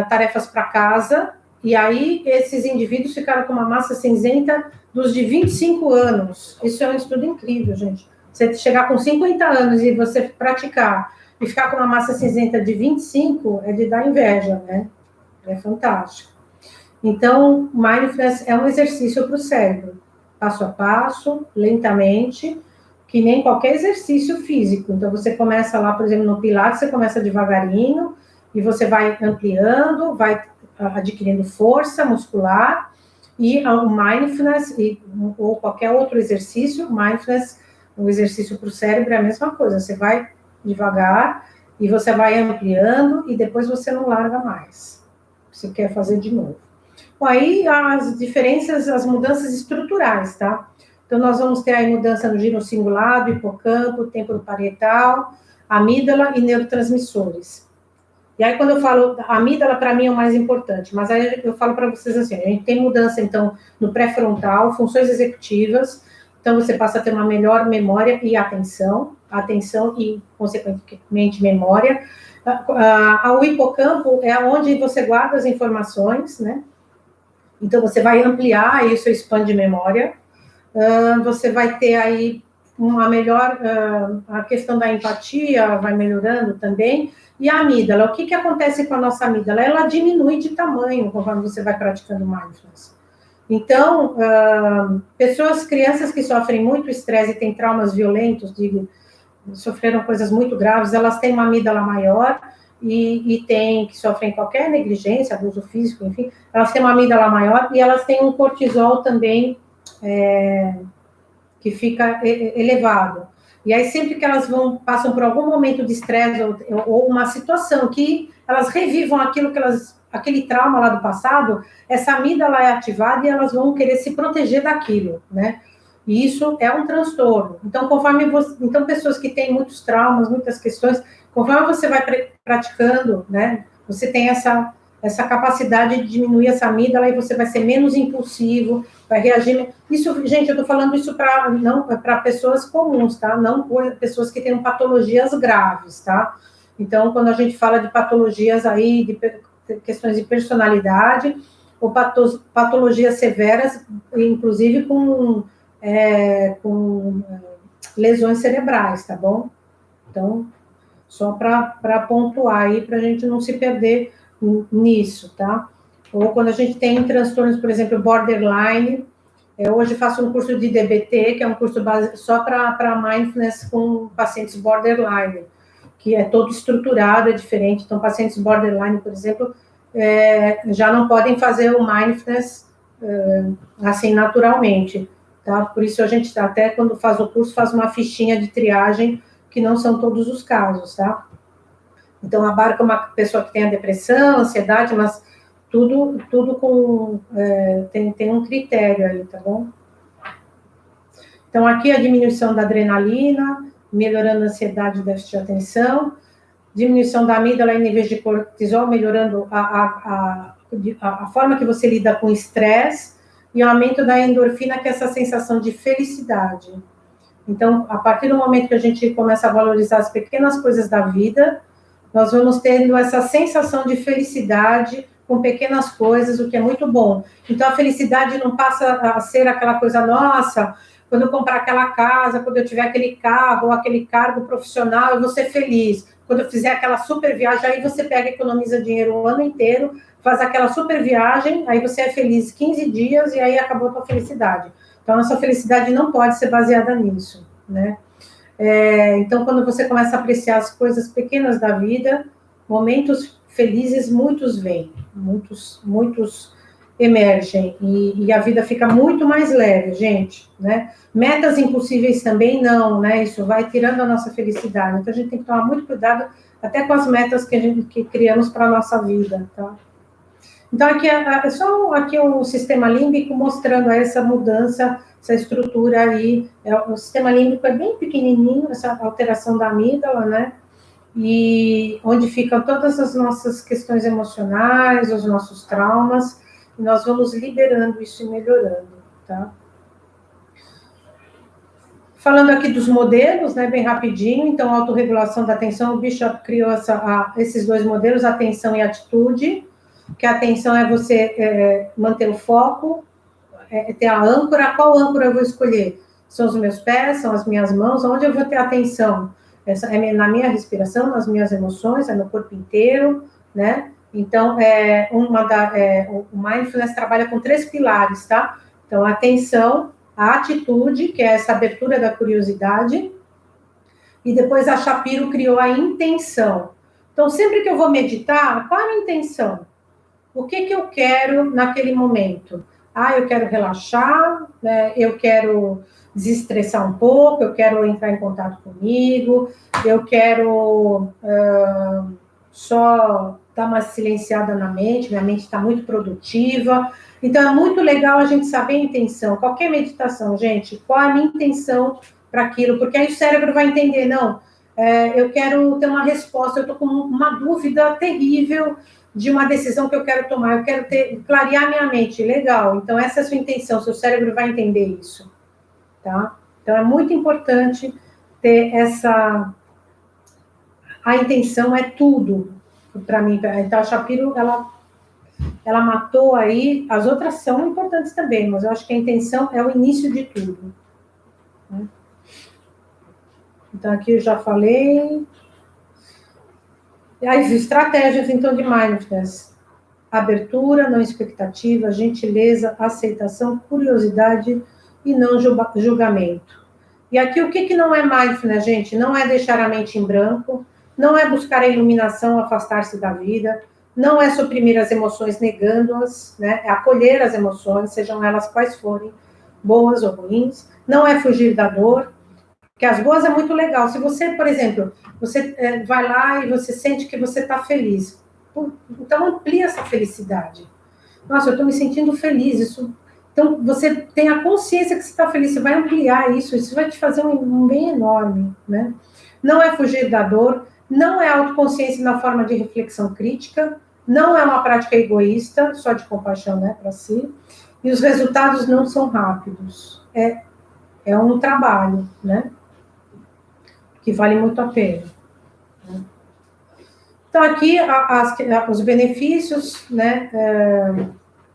tarefas para casa, e aí esses indivíduos ficaram com uma massa cinzenta dos de 25 anos. Isso é um estudo incrível, gente. Você chegar com 50 anos e você praticar e ficar com uma massa cinzenta de 25 é de dar inveja, né? É fantástico. Então, mindfulness é um exercício para o cérebro, passo a passo, lentamente, que nem qualquer exercício físico. Então, você começa lá, por exemplo, no Pilates, você começa devagarinho, e você vai ampliando, vai adquirindo força muscular, e o mindfulness, ou qualquer outro exercício, mindfulness, um exercício para o cérebro é a mesma coisa, você vai devagar, e você vai ampliando, e depois você não larga mais. Você quer fazer de novo. Bom, aí as diferenças, as mudanças estruturais, tá? Então, nós vamos ter aí mudança no giro cingulado, hipocampo, temporo parietal, amígdala e neurotransmissores. E aí, quando eu falo, a amígdala, para mim, é o mais importante, mas aí eu falo para vocês assim, a gente tem mudança, então, no pré-frontal, funções executivas, então você passa a ter uma melhor memória e atenção e, consequentemente, memória. O hipocampo é onde você guarda as informações, né? Então, você vai ampliar aí o seu span de memória, você vai ter aí uma melhor, a questão da empatia vai melhorando também. E a amígdala, o que acontece com a nossa amígdala? Ela diminui de tamanho conforme você vai praticando mindfulness. Então, crianças que sofrem muito estresse e têm traumas violentos, sofreram coisas muito graves, elas têm uma amígdala maior que sofrem qualquer negligência, abuso físico, enfim, elas têm uma amígdala maior e elas têm um cortisol também que fica elevado. E aí, sempre que elas passam por algum momento de estresse ou uma situação que elas revivam aquele trauma lá do passado, essa amígdala é ativada e elas vão querer se proteger daquilo, né? E isso é um transtorno. Então, pessoas que têm muitos traumas, muitas questões, conforme você vai praticando, né? Você tem essa capacidade de diminuir essa amígdala e você vai ser menos impulsivo, vai reagir. Isso, gente, eu estou falando isso para pessoas comuns, tá? Não pessoas que têm patologias graves, tá? Então, quando a gente fala de patologias aí, de questões de personalidade, ou patologias severas, inclusive com lesões cerebrais, tá bom? Então, só para pontuar aí, para a gente não se perder nisso, tá? Ou quando a gente tem transtornos, por exemplo, borderline, hoje faço um curso de DBT, que é um curso só para mindfulness com pacientes borderline, que é todo estruturado, é diferente. Então, pacientes borderline, por exemplo, já não podem fazer o mindfulness assim, naturalmente, tá? Por isso a gente, até quando faz o curso, faz uma fichinha de triagem, que não são todos os casos, tá? Então, abarca uma pessoa que tem a depressão, ansiedade, mas tudo com... tem um critério aí, tá bom? Então, aqui a diminuição da adrenalina, melhorando a ansiedade e déficit de atenção, diminuição da amígdala e níveis de cortisol, melhorando a forma que você lida com o estresse, e o aumento da endorfina, que é essa sensação de felicidade. Então, a partir do momento que a gente começa a valorizar as pequenas coisas da vida, nós vamos tendo essa sensação de felicidade com pequenas coisas, o que é muito bom. Então, a felicidade não passa a ser aquela coisa, nossa, quando eu comprar aquela casa, quando eu tiver aquele carro, ou aquele cargo profissional, eu vou ser feliz. Quando eu fizer aquela super viagem, aí você pega e economiza dinheiro o ano inteiro, faz aquela super viagem, aí você é feliz 15 dias e aí acabou a tua felicidade. Então, a nossa felicidade não pode ser baseada nisso, né? Então, quando você começa a apreciar as coisas pequenas da vida, momentos felizes, muitos vêm, muitos emergem, e a vida fica muito mais leve, gente, né? Metas impossíveis também não, né? Isso vai tirando a nossa felicidade. Então, a gente tem que tomar muito cuidado até com as metas que criamos para a nossa vida, tá? Então, aqui é só aqui o sistema límbico mostrando essa mudança, essa estrutura aí. O sistema límbico é bem pequenininho, essa alteração da amígdala, né? E onde ficam todas as nossas questões emocionais, os nossos traumas, e nós vamos liberando isso e melhorando, tá? Falando aqui dos modelos, né, bem rapidinho, então, autorregulação da atenção, o Bishop criou esses dois modelos, atenção e atitude, que a atenção é você manter o foco, ter a âncora. Qual âncora eu vou escolher? São os meus pés, são as minhas mãos, onde eu vou ter atenção? Essa é na minha respiração, nas minhas emoções, é no corpo inteiro, né? Então, o Mindfulness trabalha com 3 pilares, tá? Então, a atenção, a atitude, que é essa abertura da curiosidade, e depois a Shapiro criou a intenção. Então, sempre que eu vou meditar, qual é a minha intenção? O que eu quero naquele momento? Eu quero relaxar, né? Eu quero desestressar um pouco, eu quero entrar em contato comigo, eu quero só dar uma silenciada na mente, minha mente está muito produtiva. Então, é muito legal a gente saber a intenção. Qualquer meditação, gente, qual é a minha intenção para aquilo? Porque aí o cérebro vai entender, não, eu quero ter uma resposta, eu estou com uma dúvida terrível de uma decisão que eu quero tomar, eu quero clarear minha mente, legal, então essa é a sua intenção, seu cérebro vai entender isso, tá? Então, é muito importante ter a intenção é tudo, para mim. Então, a Shapiro, ela matou aí, as outras são importantes também, mas eu acho que a intenção é o início de tudo, né? Então, aqui eu já falei. E as estratégias, então, de Mindfulness: abertura, não expectativa, gentileza, aceitação, curiosidade e não julgamento. E aqui, o que não é Mindfulness, gente? Não é deixar a mente em branco, não é buscar a iluminação, afastar-se da vida, não é suprimir as emoções negando-as, né? É acolher as emoções, sejam elas quais forem, boas ou ruins, não é fugir da dor, porque as boas é muito legal. Se você, por exemplo, você vai lá e você sente que você está feliz, então amplia essa felicidade. Nossa, eu estou me sentindo feliz, isso... Então, você tem a consciência que você está feliz, você vai ampliar isso vai te fazer um bem enorme, né? Não é fugir da dor, não é autoconsciência na forma de reflexão crítica, não é uma prática egoísta, só de compaixão, né, para si, e os resultados não são rápidos. É um trabalho, né, que vale muito a pena. Então, aqui, os benefícios, né,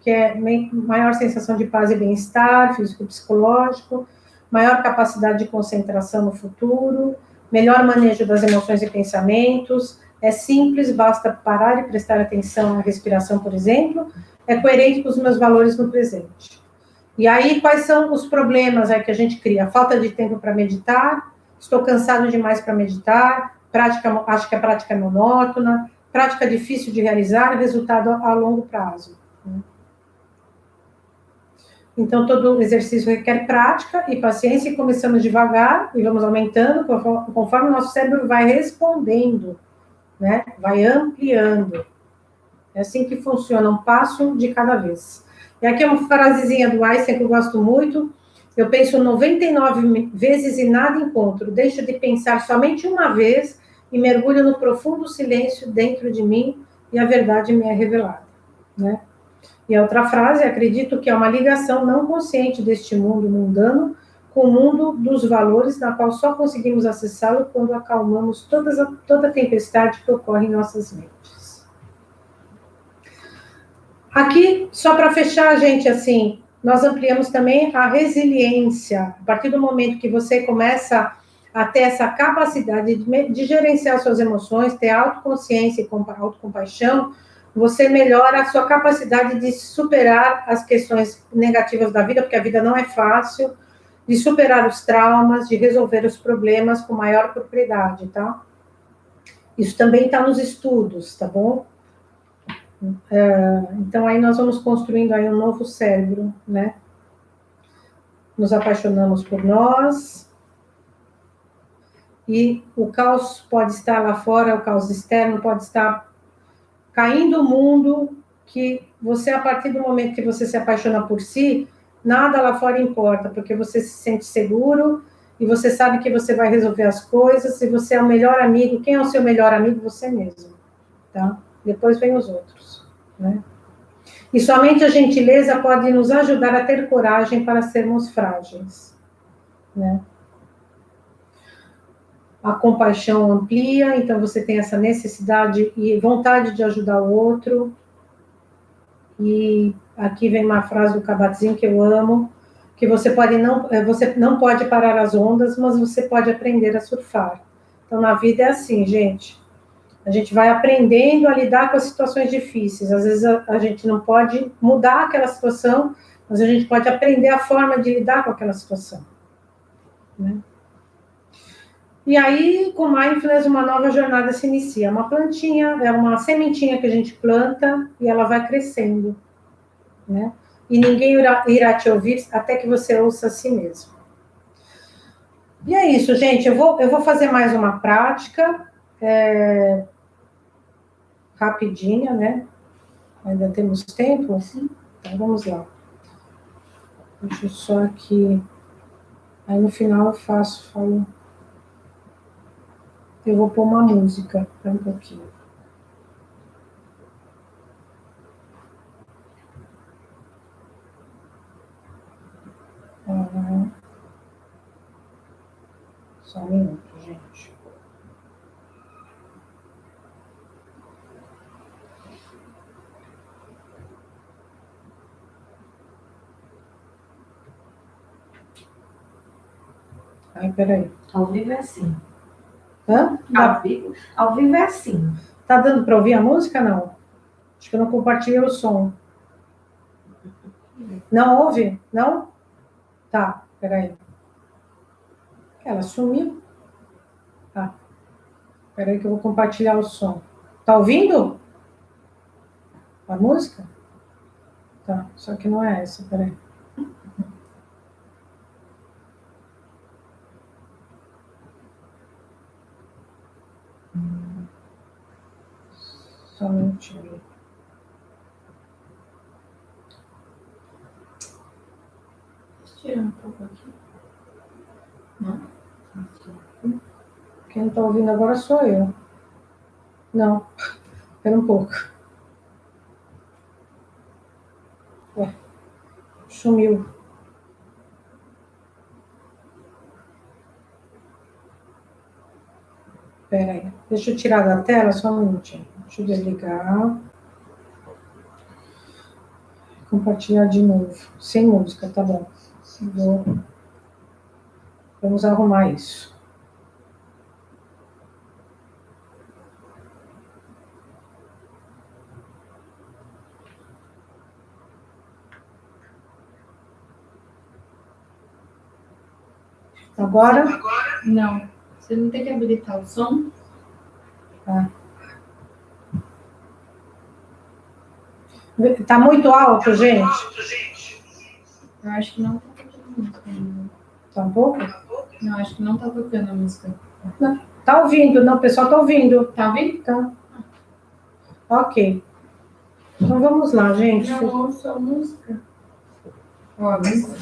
que é maior sensação de paz e bem-estar, físico e psicológico, maior capacidade de concentração no futuro, melhor manejo das emoções e pensamentos, é simples, basta parar e prestar atenção à respiração, por exemplo, é coerente com os meus valores no presente. E aí, quais são os problemas aí que a gente cria? Falta de tempo para meditar, estou cansado demais para meditar, acho que a prática é monótona, prática difícil de realizar, resultado a longo prazo. Então, todo exercício requer prática e paciência, e começamos devagar e vamos aumentando conforme o nosso cérebro vai respondendo, né? Vai ampliando. É assim que funciona, um passo de cada vez. E aqui é uma frasezinha do Einstein que eu gosto muito. Eu penso 99 vezes e nada encontro. Deixo de pensar somente uma vez e mergulho no profundo silêncio dentro de mim e a verdade me é revelada, né? E a outra frase: acredito que há uma ligação não consciente deste mundo mundano com o mundo dos valores, na qual só conseguimos acessá-lo quando acalmamos toda a tempestade que ocorre em nossas mentes. Aqui, só para fechar, gente, assim, nós ampliamos também a resiliência. A partir do momento que você começa a ter essa capacidade de gerenciar suas emoções, ter autoconsciência e autocompaixão, você melhora a sua capacidade de superar as questões negativas da vida, porque a vida não é fácil, de superar os traumas, de resolver os problemas com maior propriedade, tá? Isso também está nos estudos, tá bom? Então, aí nós vamos construindo aí um novo cérebro, né? Nos apaixonamos por nós, e o caos pode estar lá fora, o caos externo pode estar caindo o mundo, que você, a partir do momento que você se apaixona por si, nada lá fora importa, porque você se sente seguro, e você sabe que você vai resolver as coisas, e você é o melhor amigo. Quem é o seu melhor amigo? Você mesmo, tá? Depois vem os outros, né? E somente a gentileza pode nos ajudar a ter coragem para sermos frágeis, né? A compaixão amplia, então você tem essa necessidade e vontade de ajudar o outro. E aqui vem uma frase do Kabat-Zinn que eu amo, que você não pode parar as ondas, mas você pode aprender a surfar. Então, na vida é assim, gente. A gente vai aprendendo a lidar com as situações difíceis. Às vezes a gente não pode mudar aquela situação, mas a gente pode aprender a forma de lidar com aquela situação, né? E aí, com Mindfulness, uma nova jornada se inicia. Uma plantinha, é uma sementinha que a gente planta e ela vai crescendo, né? E ninguém irá te ouvir até que você ouça a si mesmo. E é isso, gente. Eu vou fazer mais uma prática rapidinha, né? Ainda temos tempo? Sim. Então, vamos lá. Deixa eu só aqui. Aí, no final, falo. Eu vou pôr uma música para um pouquinho. Só um minuto, gente. Ai, peraí. Ao vivo é assim. Hã? Ao vivo é assim. Tá dando para ouvir a música, não? Acho que eu não compartilhei o som. Não ouve? Não? Tá, peraí. Ela sumiu. Tá. Peraí que eu vou compartilhar o som. Tá ouvindo? A música? Tá, só que não é essa, peraí. Só um minutinho. Tira um pouco aqui. Não? Quem não tá ouvindo agora sou eu. Não, espera um pouco. Sumiu. Peraí, deixa eu tirar da tela só um minutinho. Deixa eu desligar. Compartilhar de novo. Sem música, tá bom. Vamos arrumar isso. Agora? Não. Você não tem que habilitar o som? Tá. Tá muito alto, gente? Eu acho que não tá tocando a música ainda. Tá um pouco? Não, acho que não tá tocando a música. Não. Tá ouvindo, não, o pessoal tá ouvindo. Tá ouvindo? Tá. Ok. Então vamos lá, gente. Não ouço a música. Ó, a música.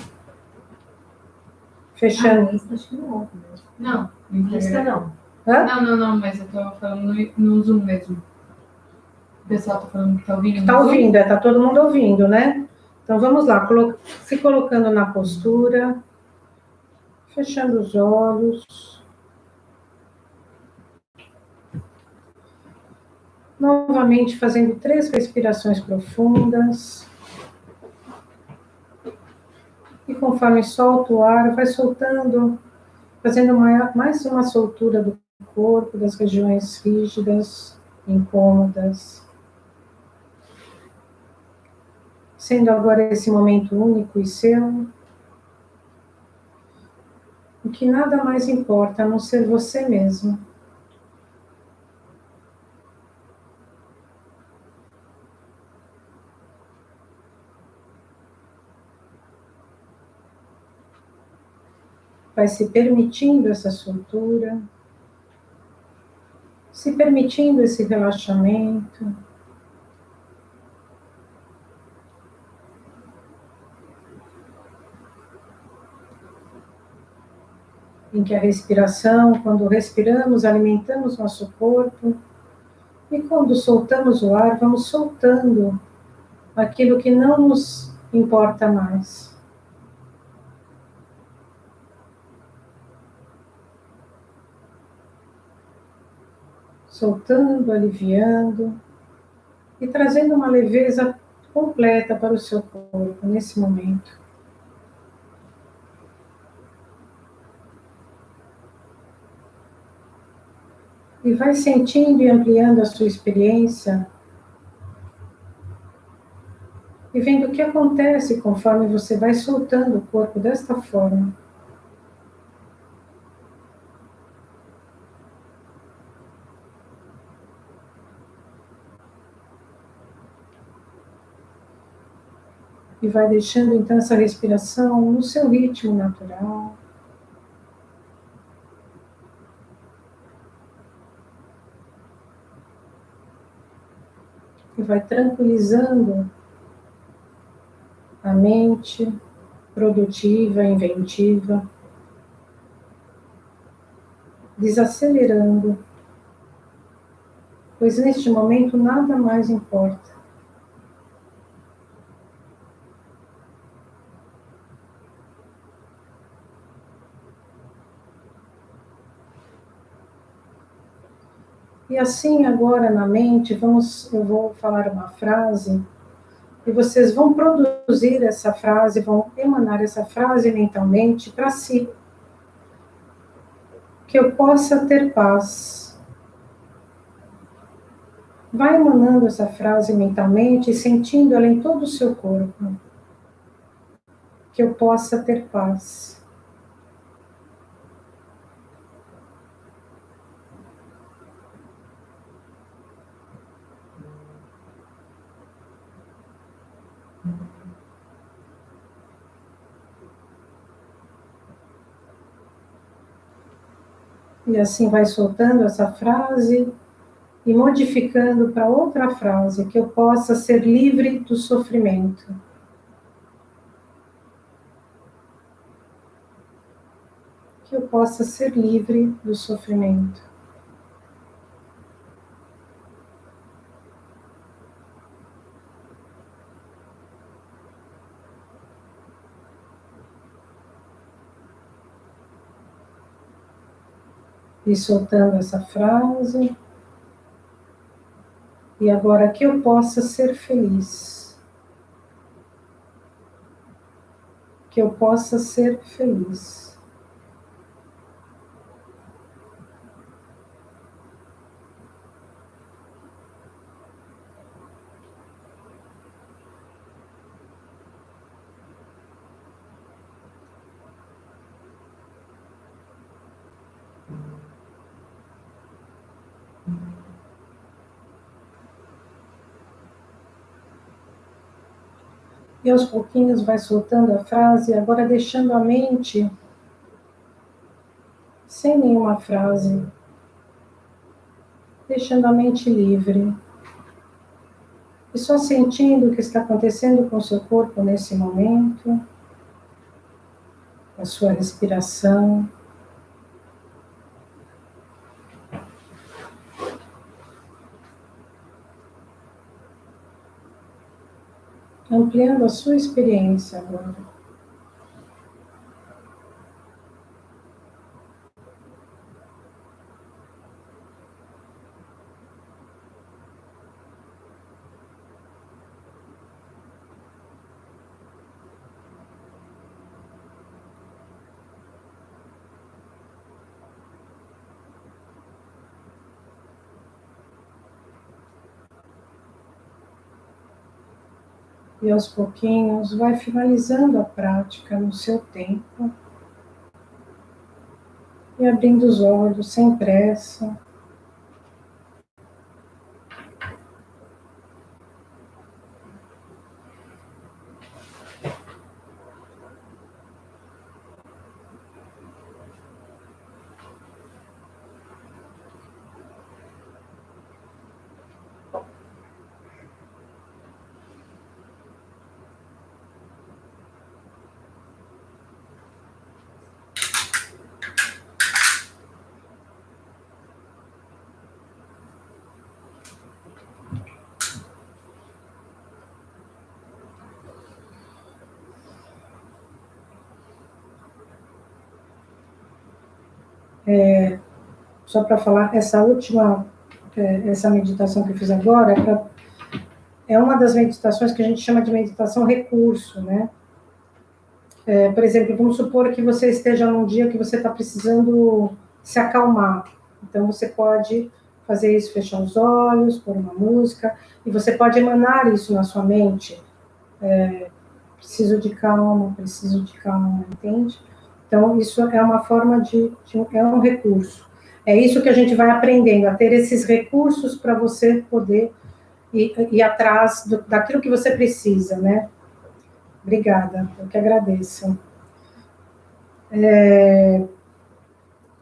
Fechando. Acho que não ouve mesmo. Não. Lista não. Hã? Não, mas eu tô falando no Zoom mesmo. O pessoal tá falando que tá ouvindo. Tá ouvindo, tá todo mundo ouvindo, né? Então vamos lá, se colocando na postura, fechando os olhos. Novamente fazendo 3 respirações profundas. E conforme solta o ar, vai soltando, fazendo mais uma soltura do corpo, das regiões rígidas, incômodas. Sendo agora esse momento único e seu, o que nada mais importa a não ser você mesmo. vai se permitindo essa soltura, se permitindo esse relaxamento. Em que a respiração, quando respiramos, alimentamos nosso corpo, e quando soltamos o ar, vamos soltando aquilo que não nos importa mais. Soltando, aliviando e trazendo uma leveza completa para o seu corpo nesse momento. E vai sentindo e ampliando a sua experiência e vendo o que acontece conforme você vai soltando o corpo desta forma. E vai deixando então essa respiração no seu ritmo natural. E vai tranquilizando a mente produtiva, inventiva, desacelerando, pois neste momento nada mais importa. E assim agora na mente, eu vou falar uma frase, e vocês vão produzir essa frase, vão emanar essa frase mentalmente para si. Que eu possa ter paz. Vai emanando essa frase mentalmente e sentindo ela em todo o seu corpo. Que eu possa ter paz. E assim vai soltando essa frase e modificando para outra frase, que eu possa ser livre do sofrimento. Que eu possa ser livre do sofrimento. E soltando essa frase. E agora que eu possa ser feliz. Que eu possa ser feliz. E aos pouquinhos vai soltando a frase, agora deixando a mente sem nenhuma frase, deixando a mente livre. E só sentindo o que está acontecendo com o seu corpo nesse momento, a sua respiração. Ampliando a sua experiência agora. E aos pouquinhos vai finalizando a prática no seu tempo. E abrindo os olhos sem pressa. Só para falar, essa última, essa meditação que eu fiz agora, é uma das meditações que a gente chama de meditação recurso, né? Por exemplo, vamos supor que você esteja num dia que você está precisando se acalmar. Então, você pode fazer isso, fechar os olhos, pôr uma música, e você pode emanar isso na sua mente. Preciso de calma, entende? Então, isso é uma forma é um recurso. É isso que a gente vai aprendendo, a ter esses recursos para você poder ir atrás daquilo que você precisa, né? Obrigada, eu que agradeço.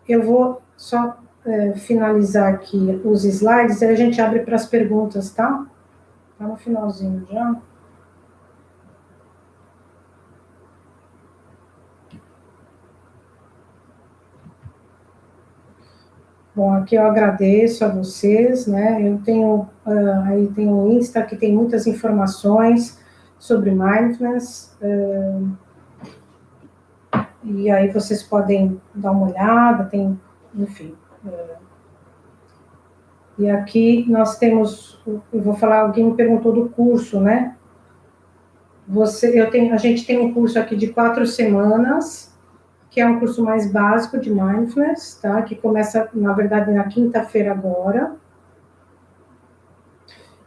Eu vou só finalizar aqui os slides, aí a gente abre para as perguntas, tá? Tá no finalzinho já. Bom, aqui eu agradeço a vocês, né? Eu tenho, aí tem o Insta, que tem muitas informações sobre mindfulness, e aí vocês podem dar uma olhada, enfim. E aqui nós temos, eu vou falar, alguém me perguntou do curso, né? A gente tem um curso aqui de 4 semanas, que é um curso mais básico de mindfulness, tá? Que começa, na verdade, na quinta-feira agora.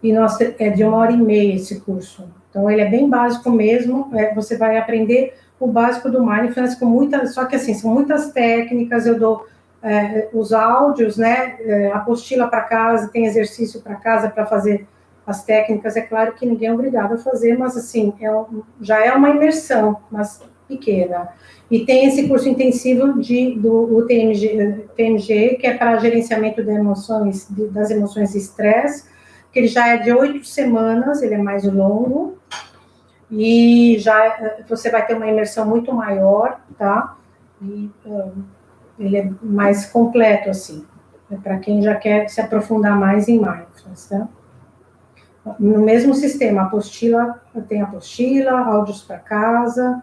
E é de 1h30 esse curso. Então, ele é bem básico mesmo, você vai aprender o básico do mindfulness, só que assim, são muitas técnicas, eu dou os áudios, né, apostila para casa, tem exercício para casa para fazer as técnicas, é claro que ninguém é obrigado a fazer, mas assim, já é uma imersão, mas pequena. E tem esse curso intensivo do TMG, que é para gerenciamento de emoções, das emoções e estresse, que ele já é de 8 semanas, ele é mais longo, e já você vai ter uma imersão muito maior, tá? E ele é mais completo, assim, para quem já quer se aprofundar mais em mindfulness, tá? No mesmo sistema, tem apostila, áudios para casa,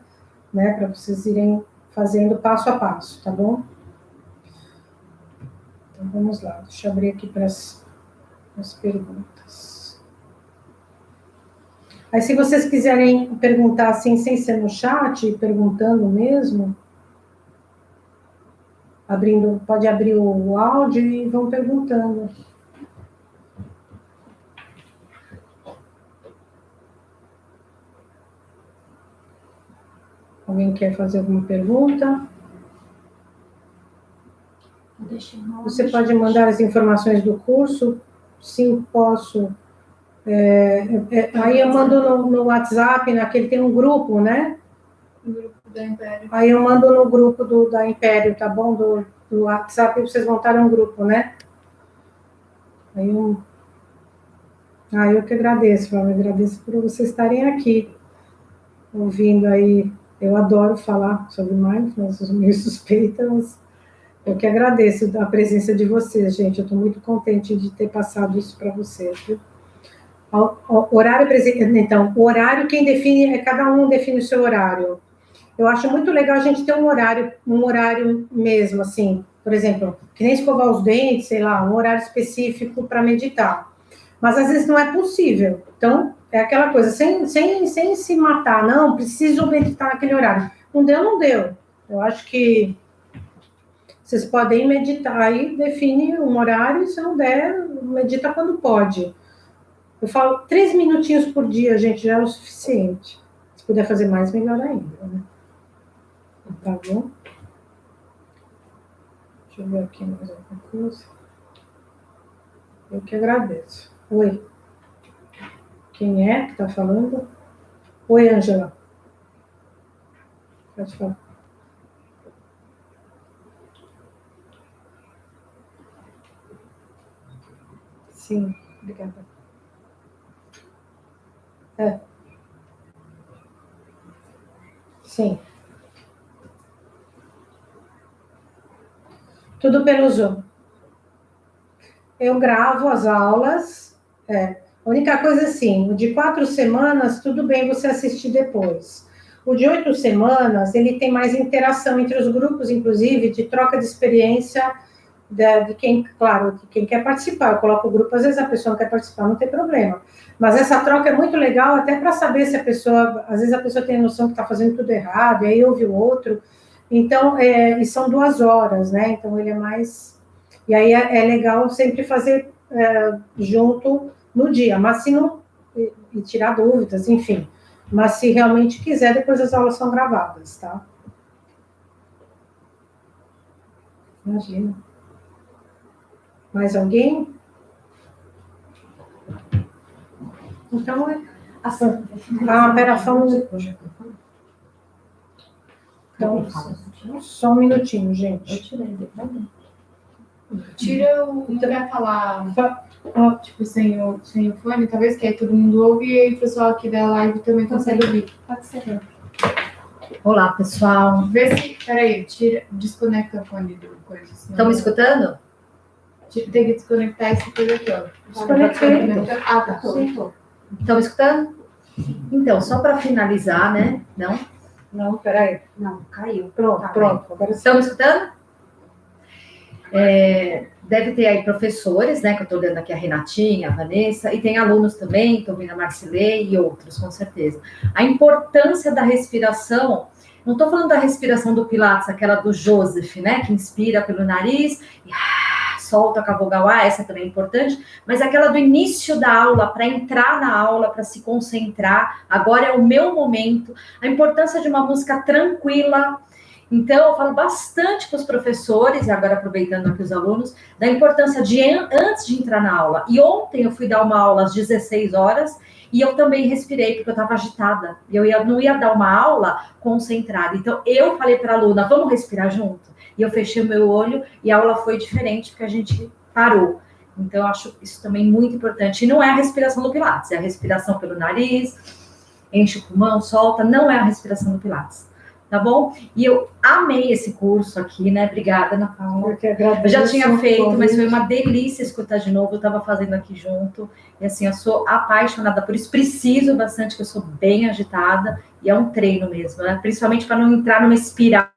né, para vocês irem fazendo passo a passo, tá bom? Então, vamos lá, deixa eu abrir aqui para as perguntas. Aí, se vocês quiserem perguntar, assim, sem ser no chat, perguntando mesmo, pode abrir o áudio e vão perguntando. Alguém quer fazer alguma pergunta? Você pode mandar as informações do curso? Sim, posso. Aí eu mando no WhatsApp, naquele tem um grupo, né? O grupo da Império. Aí eu mando no grupo da Império, tá bom? Do WhatsApp, vocês montaram um grupo, né? Eu que agradeço, eu agradeço por vocês estarem aqui, ouvindo aí. Eu adoro falar sobre mindfulness, sou meio suspeita, mas eu que agradeço a presença de vocês, gente. Eu estou muito contente de ter passado isso para vocês, viu? Então, o horário, quem define, cada um define o seu horário. Eu acho muito legal a gente ter um horário mesmo, assim, por exemplo, que nem escovar os dentes, sei lá, um horário específico para meditar. Mas às vezes não é possível. Então, é aquela coisa, sem se matar, não, preciso meditar naquele horário. Não deu, não deu. Eu acho que vocês podem meditar, aí define um horário, e se não der, medita quando pode. Eu falo 3 minutinhos por dia, gente, já é o suficiente. Se puder fazer mais, melhor ainda, né? Tá bom? Deixa eu ver aqui mais alguma coisa. Eu que agradeço. Oi. Quem é que está falando? Oi, Ângela. Pode falar. Sim, obrigada. Sim. Tudo pelo Zoom. Eu gravo as aulas. A única coisa assim, de 4 semanas, tudo bem você assistir depois. O de 8 semanas, ele tem mais interação entre os grupos, inclusive, de troca de experiência de quem, claro, de quem quer participar. Eu coloco o grupo, às vezes a pessoa não quer participar, não tem problema. Mas essa troca é muito legal, até para saber se a pessoa, às vezes a pessoa tem a noção que está fazendo tudo errado, e aí ouve o outro. Então, e são 2 horas, né? Então, ele é mais... E aí é legal sempre fazer junto no dia, mas se não... E tirar dúvidas, enfim. Mas se realmente quiser, depois as aulas são gravadas, tá? Imagina. Mais alguém? Então, pera, então, só um minutinho, gente. Tira o... Não quer falar, tipo, sem o fone, talvez, que aí todo mundo ouve e aí o pessoal aqui da live também consegue ouvir. Pode ser. Olá, pessoal. Vê se... Peraí, desconecta o fone do coisa. Estão me escutando? Tem que desconectar essa coisa aqui, ó. Desconectei. Ah, tá. Sim. Estão me escutando? Então, só para finalizar, né? Não? Não, peraí. Não, caiu. Pronto, Tá pronto. Agora sim. Estão me escutando? Deve ter aí professores, né? Que eu estou olhando aqui a Renatinha, a Vanessa, e tem alunos também, estou vendo a Marcilei e outros, com certeza. A importância da respiração, não estou falando da respiração do Pilates, aquela do Joseph, né? Que inspira pelo nariz e solta com a vogal A, essa também é importante, mas aquela do início da aula, para entrar na aula, para se concentrar, agora é o meu momento, a importância de uma música tranquila. Então, eu falo bastante para os professores, e agora aproveitando aqui os alunos, da importância de, antes de entrar na aula. E ontem eu fui dar uma aula às 16 horas, e eu também respirei, porque eu estava agitada. E eu não ia dar uma aula concentrada. Então, eu falei para a aluna, vamos respirar junto? E eu fechei o meu olho, e a aula foi diferente, porque a gente parou. Então, eu acho isso também muito importante. E não é a respiração do Pilates, é a respiração pelo nariz, enche o pulmão, solta, não é a respiração do Pilates. Tá bom? E eu amei esse curso aqui, né? Obrigada, Ana Paula. Eu já tinha feito, mas foi uma delícia escutar de novo. Eu estava fazendo aqui junto. E assim, eu sou apaixonada por isso. Preciso bastante, que eu sou bem agitada. E é um treino mesmo, né? Principalmente para não entrar numa espiral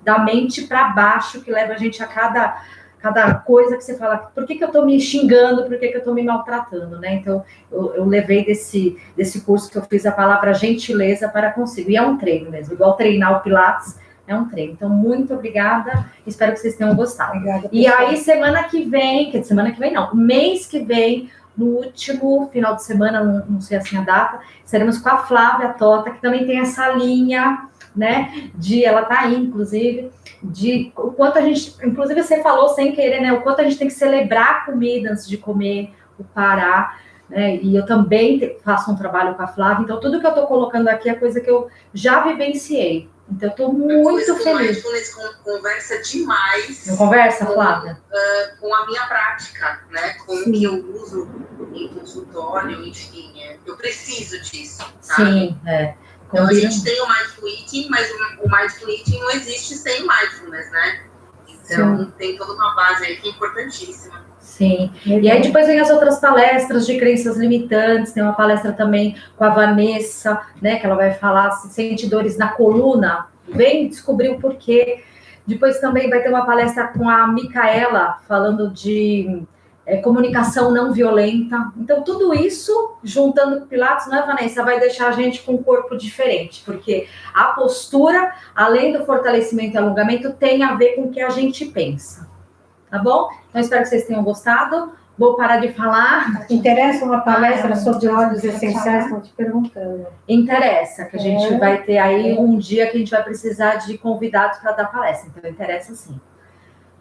da mente para baixo, que leva a gente a cada coisa que você fala, por que eu estou me xingando, por que eu estou me maltratando, né? Então, eu levei desse curso que eu fiz a palavra gentileza para consigo. E é um treino mesmo, igual treinar o Pilates, é um treino. Então, muito obrigada, espero que vocês tenham gostado. Obrigada, e aí, semana que vem não, mês que vem, no último final de semana, não sei assim a data, estaremos com a Flávia Tota, que também tem essa linha, né, ela tá aí, inclusive, de o quanto a gente, inclusive você falou sem querer, né, o quanto a gente tem que celebrar a comida antes de comer, o parar, né, e eu também faço um trabalho com a Flávia, então tudo que eu tô colocando aqui é coisa que eu já vivenciei, então eu tô muito feliz. Conversa demais. Não conversa, Flávia? Com a minha prática, né, com o que eu uso em consultório, enfim, eu preciso disso, sabe? Sim, Então, a gente tem o Mindful Eating, mas o Mindful Eating não existe sem Mindfulness, né? Então, sim, tem toda uma base aí que é importantíssima. Sim. E aí depois vem as outras palestras de crenças limitantes, tem uma palestra também com a Vanessa, né, que ela vai falar se sente dores na coluna, vem descobrir o porquê. Depois também vai ter uma palestra com a Micaela, falando de comunicação não violenta. Então, tudo isso, juntando com o Pilates, não é, Vanessa? Vai deixar a gente com um corpo diferente, porque a postura, além do fortalecimento e alongamento, tem a ver com o que a gente pensa. Tá bom? Então, espero que vocês tenham gostado. Vou parar de falar. Interessa uma palestra sobre óleos essenciais? Estão te perguntando. Interessa, que a gente vai ter aí um dia que a gente vai precisar de convidados para dar palestra. Então, interessa sim.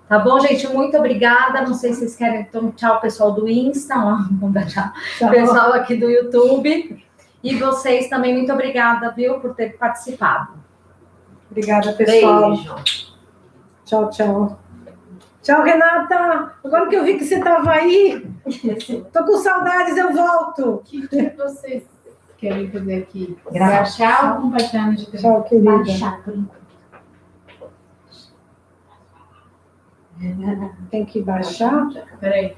Tá bom, gente? Muito obrigada. Não sei se vocês querem. Então, tchau, pessoal do Insta. Vamos dar tchau. Pessoal aqui do YouTube. E vocês também, muito obrigada, viu, por ter participado. Obrigada, pessoal. Beijo. Tchau, tchau. Tchau, Renata. Agora que eu vi que você estava aí, tô com saudades, eu volto. O que vocês querem fazer aqui? Graças. Baixar ou compartilhar no GTV? Tchau, querida. Baixar por enquanto. Tem que baixar? Peraí.